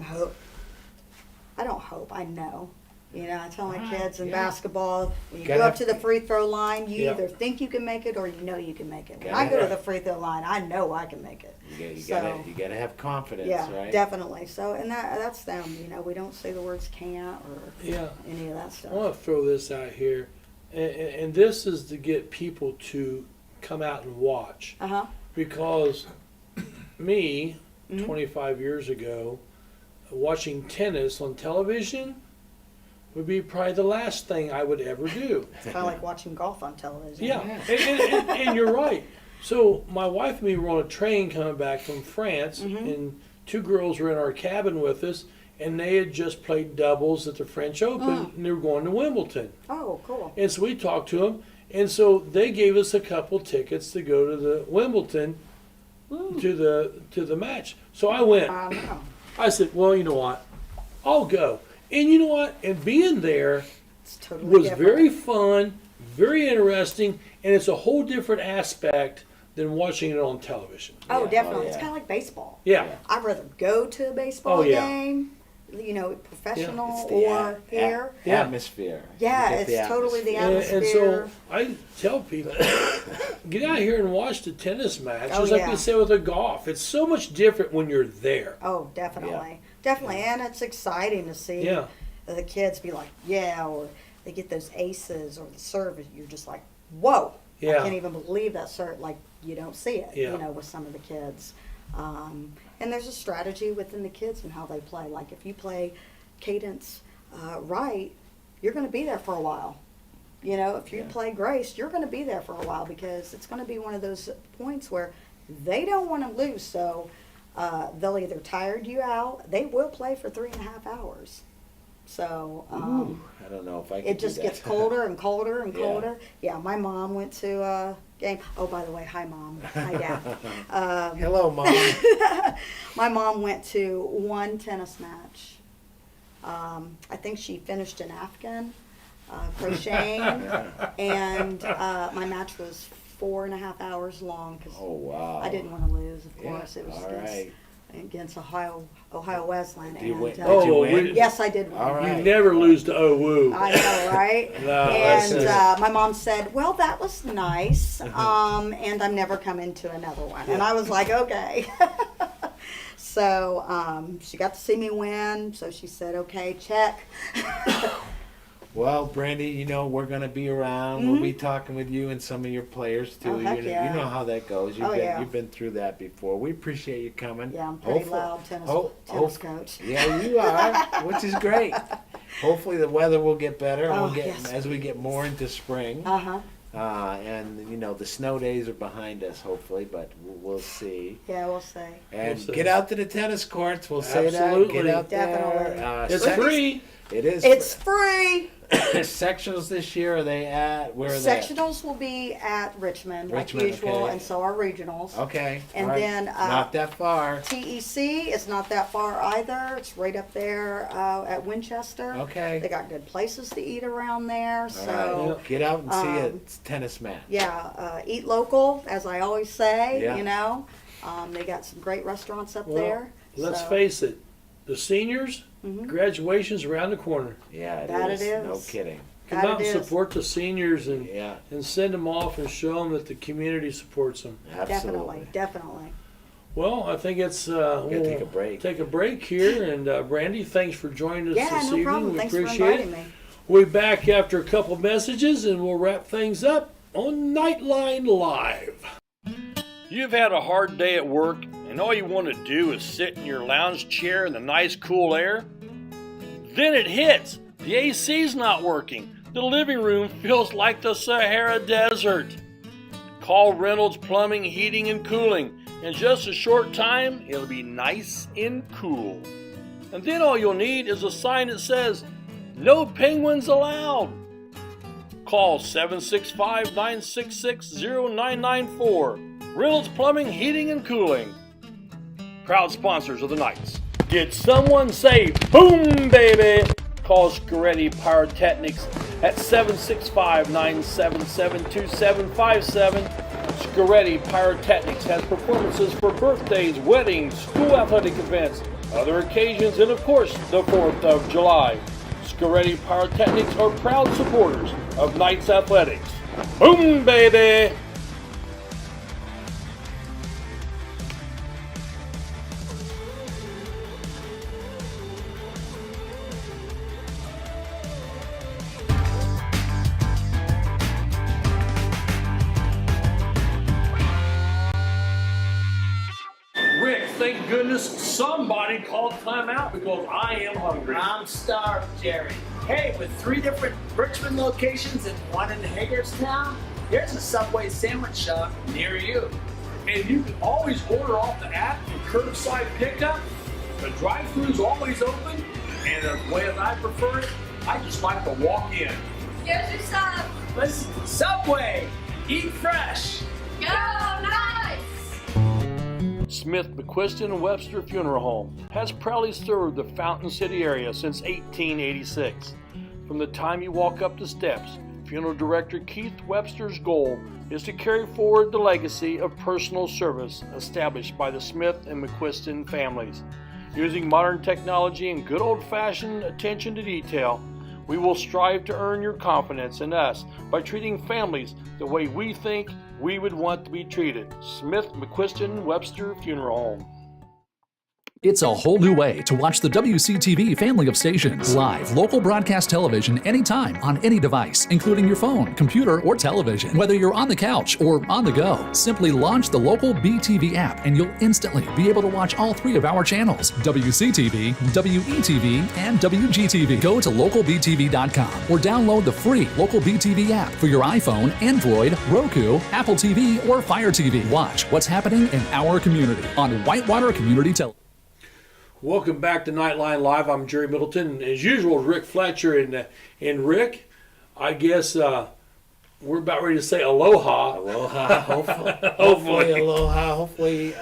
know. I tell my kids in basketball, when you Gotta go up have- to the free throw line, you Yeah. either think you can make it or you know you can make it. When Gotta I go to have- the free throw line, I know I can make it. You So- gotta have confidence, Yeah, right? definitely. So, and that's them. We don't say the words can't or Yeah. any of that I stuff. want to throw this out here, and this is to get people to come out and watch. Because me, 25 years ago, watching tennis on television would be probably the last thing I would ever do. It's kind of like watching golf on television. Yeah, and you're right. So my wife and me were on a train coming back from France, and 2 girls were in our cabin with us, and they had just played doubles at the French Open, and they were going to Wimbledon. Oh, cool. And so we talked to them, and so they gave us a couple tickets to go to the Wimbledon, to the match. So I went. I said, well, you know what? I'll go. And you know what? And being there was very fun, very interesting, and it's a whole different aspect than watching it on television. Oh, definitely. It's kind of like baseball. Yeah. I'd rather go to a baseball game, professional or here. Atmosphere. Yeah, it's totally the atmosphere. And so I tell people, get out here and watch the tennis match. Just like we say with the golf. It's so much different when you're there. Oh, definitely. Definitely. And it's exciting to see the kids be like, or they get those aces or the serve. You're just like, whoa. I can't even believe that serve. Like, you don't see it, with some of the kids. And there's a strategy within the kids and how they play. Like, if you play cadence right, you're going to be there for a while. If you play grace, you're going to be there for a while because it's going to be one of those points where they don't want to lose. So they'll either tire you out. They will play for 3.5 hours. So I don't know if I can it just gets colder and colder and colder. Yeah, my mom went to a game. Oh, by the way, hi, Mom. Hi, Dad. Hello, Mom. My mom went to one tennis match. I think she finished an Afghan crocheting, and my match was 4.5 hours long because I didn't want to lose, of course. It was against Ohio Wesleyan. Did you win? Yes, I did win. All right. You never lose to OWU. I know, right? No, and my mom said, well, that was nice, and I'm never coming to another one. And I was like, okay. So she got to see me win, so she said, okay, check. Well, Brandy, we're going to be around. We'll be talking with you and some of your players, too. Oh, heck You know how that goes. You've been through that before. We appreciate you coming. Yeah, I'm pretty loud tennis coach. Yeah, you are, which is great. Hopefully the weather will get better as we get more into spring. And the snow days are behind us, hopefully, but we'll see. Yeah, we'll see. And get out to the tennis courts. We'll say that. Get out there. It's free. It is. It's free. Sectionals this year, are they at? Where are they? Sectionals will be at Richmond, like usual, and so are regionals. Okay. And then not that far. TEC is not that far either. It's right up there at Winchester. Okay. They got good places to eat around there. So right. Get out and see a tennis match. Yeah, eat local, as I always say. They got some great restaurants up there. Let's face it, the seniors. Graduation's around the corner. Yeah, it is. No kidding. Come out and support the seniors and send them off and show them that the community supports them. Absolutely. Definitely. Well, I think it's we'll take a break. Take a break here, and Brandy, thanks for joining us this evening. Problem. We Thanks appreciate for inviting it. me. We'll be back after a couple messages, and we'll wrap things up on Knightline Live. You've had a hard day at work, and all you want to do is sit in your lounge chair in the nice cool air? Then it hits. The AC's not working. The living room feels like the Sahara Desert. Call Reynolds Plumbing, Heating, and Cooling. In just a short time, it'll be nice and cool. And then all you'll need is a sign that says, "No penguins allowed." Call 765-966-0994. Reynolds Plumbing, Heating, and Cooling. Proud sponsors of the Knights. Did someone say boom, baby? Call Scoretti Pyrotechnics at 765-977-2757. Scoretti Pyrotechnics has performances for birthdays, weddings, school athletic events, other occasions, and of course, the 4th of July. Scoretti Pyrotechnics are proud supporters of Knights Athletics. Boom, baby! Rick, thank goodness somebody called timeout because I am hungry. I'm starved, Jerry. Hey, with 3 different Richmond locations and 1 in Hagerstown, there's a Subway sandwich shop near you. And you can always order off the app for curbside pickup. The drive-thru's always open, and the way that I prefer it, I just like to walk in. Here's your sub. Listen, Subway, eat fresh. Go Knights! Smith, McQuiston, and Webster Funeral Home has proudly served the Fountain City area since 1886. From the time you walk up the steps, Funeral Director Keith Webster's goal is to carry forward the legacy of personal service established by the Smith and McQuiston families. Using modern technology and good old-fashioned attention to detail, we will strive to earn your confidence in us by treating families the way we think we would want to be treated. Smith, McQuiston, Webster Funeral Home. It's a whole new way to watch the WCTV family of stations. Live, local broadcast television anytime, on any device, including your phone, computer, or television. Whether you're on the couch or on the go, simply launch the local BTV app and you'll instantly be able to watch all 3 of our channels, WCTV, WETV, and WGTV. Go to localbtv.com or download the free Local BTV app for your iPhone, Android, Roku, Apple TV, or Fire TV. Watch what's happening in our community on Whitewater Community Television. Welcome back to Knightline Live. I'm Jerry Middleton. As usual, Rick Fletcher. And Rick, I guess we're about ready to say aloha. Aloha, hopefully aloha. Hopefully,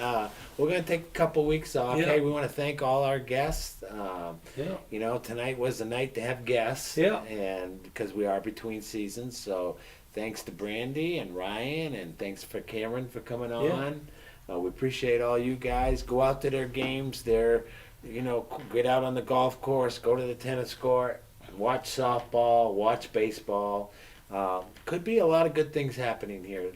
we're going to take a couple weeks off. Yeah. Hey, we want to thank all our guests. Yeah. You know, tonight was the night to have guests. Yeah. And because we are between seasons, so thanks to Brandy and Ryan, and thanks for Cameron for coming on. We appreciate all you guys. Go out to their games. Get out on the golf course, go to the tennis court, watch softball, watch baseball. Could be a lot of good things happening here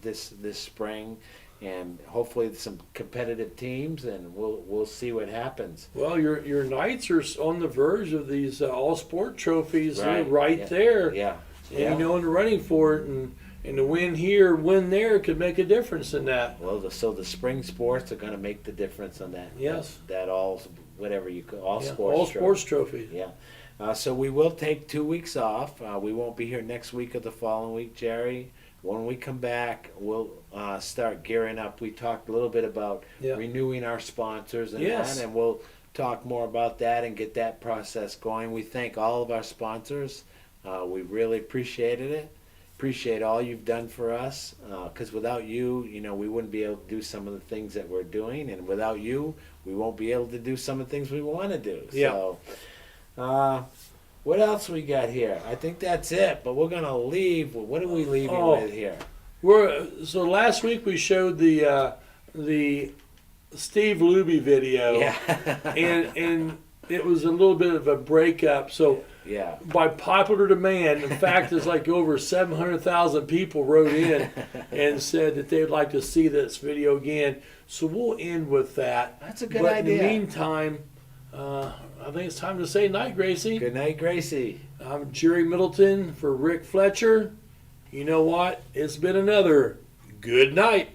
this spring, and hopefully some competitive teams, and we'll see what happens. Well, your Knights are on the verge of these all-sport trophies right Yeah. there. Yeah. And in the running for it, and the win here, win there could make a difference in that. Well, so the spring sports are going to make the difference on that. Yes. That all, whatever you call, all Yeah, sports. all sports trophy. Yeah. So we will take 2 weeks off. We won't be here next week or the following week, Jerry. When we come back, we'll start gearing up. We talked a little bit about renewing our sponsors and that, and we'll talk more about that and get that process going. We thank all of our sponsors. We really appreciated it. Appreciate all you've done for us, because without you, we wouldn't be able to do some of the things that we're doing, and without you, we won't be able to do some of the things we want to do. Yeah. So, what else we got here? I think that's it, but we're going to leave. What are we leaving with here? So last week we showed the Steve Luby video, and it was a little bit of a breakup. So by popular demand, in fact, it's like over 700,000 people wrote in and said that they'd like to see this video again. So we'll end with that. That's a good idea. In the meantime, I think it's time to say night, Gracie. Good night, Gracie. I'm Jerry Middleton for Rick Fletcher. You know what? It's been another good night.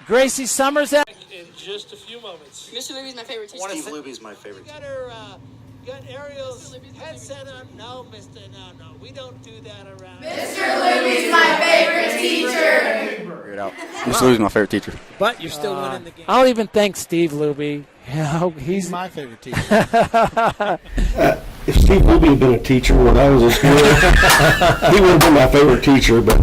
Gracie Summers out. In just a few moments. Mr. Luby's my favorite teacher. Steve Luby's my favorite teacher. Got Ariel's headset on? No, no, we don't do that around. Mr. Luby's my favorite teacher. Figure it out. Mr. Luby's my favorite teacher. But you're still winning the game. I'll even thank Steve Luby. He's my favorite teacher. If Steve Luby had been a teacher when I was in school, he would have been my favorite teacher. But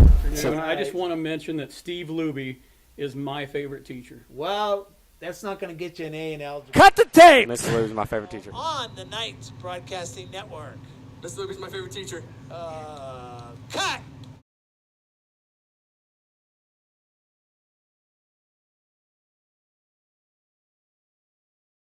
I just want to mention that Steve Luby is my favorite teacher. Well, that's not going to get you an A in algebra. Cut the tape! Mr. Luby's my favorite teacher. On the Knights Broadcasting Network. Mr. Luby's my favorite teacher. Cut!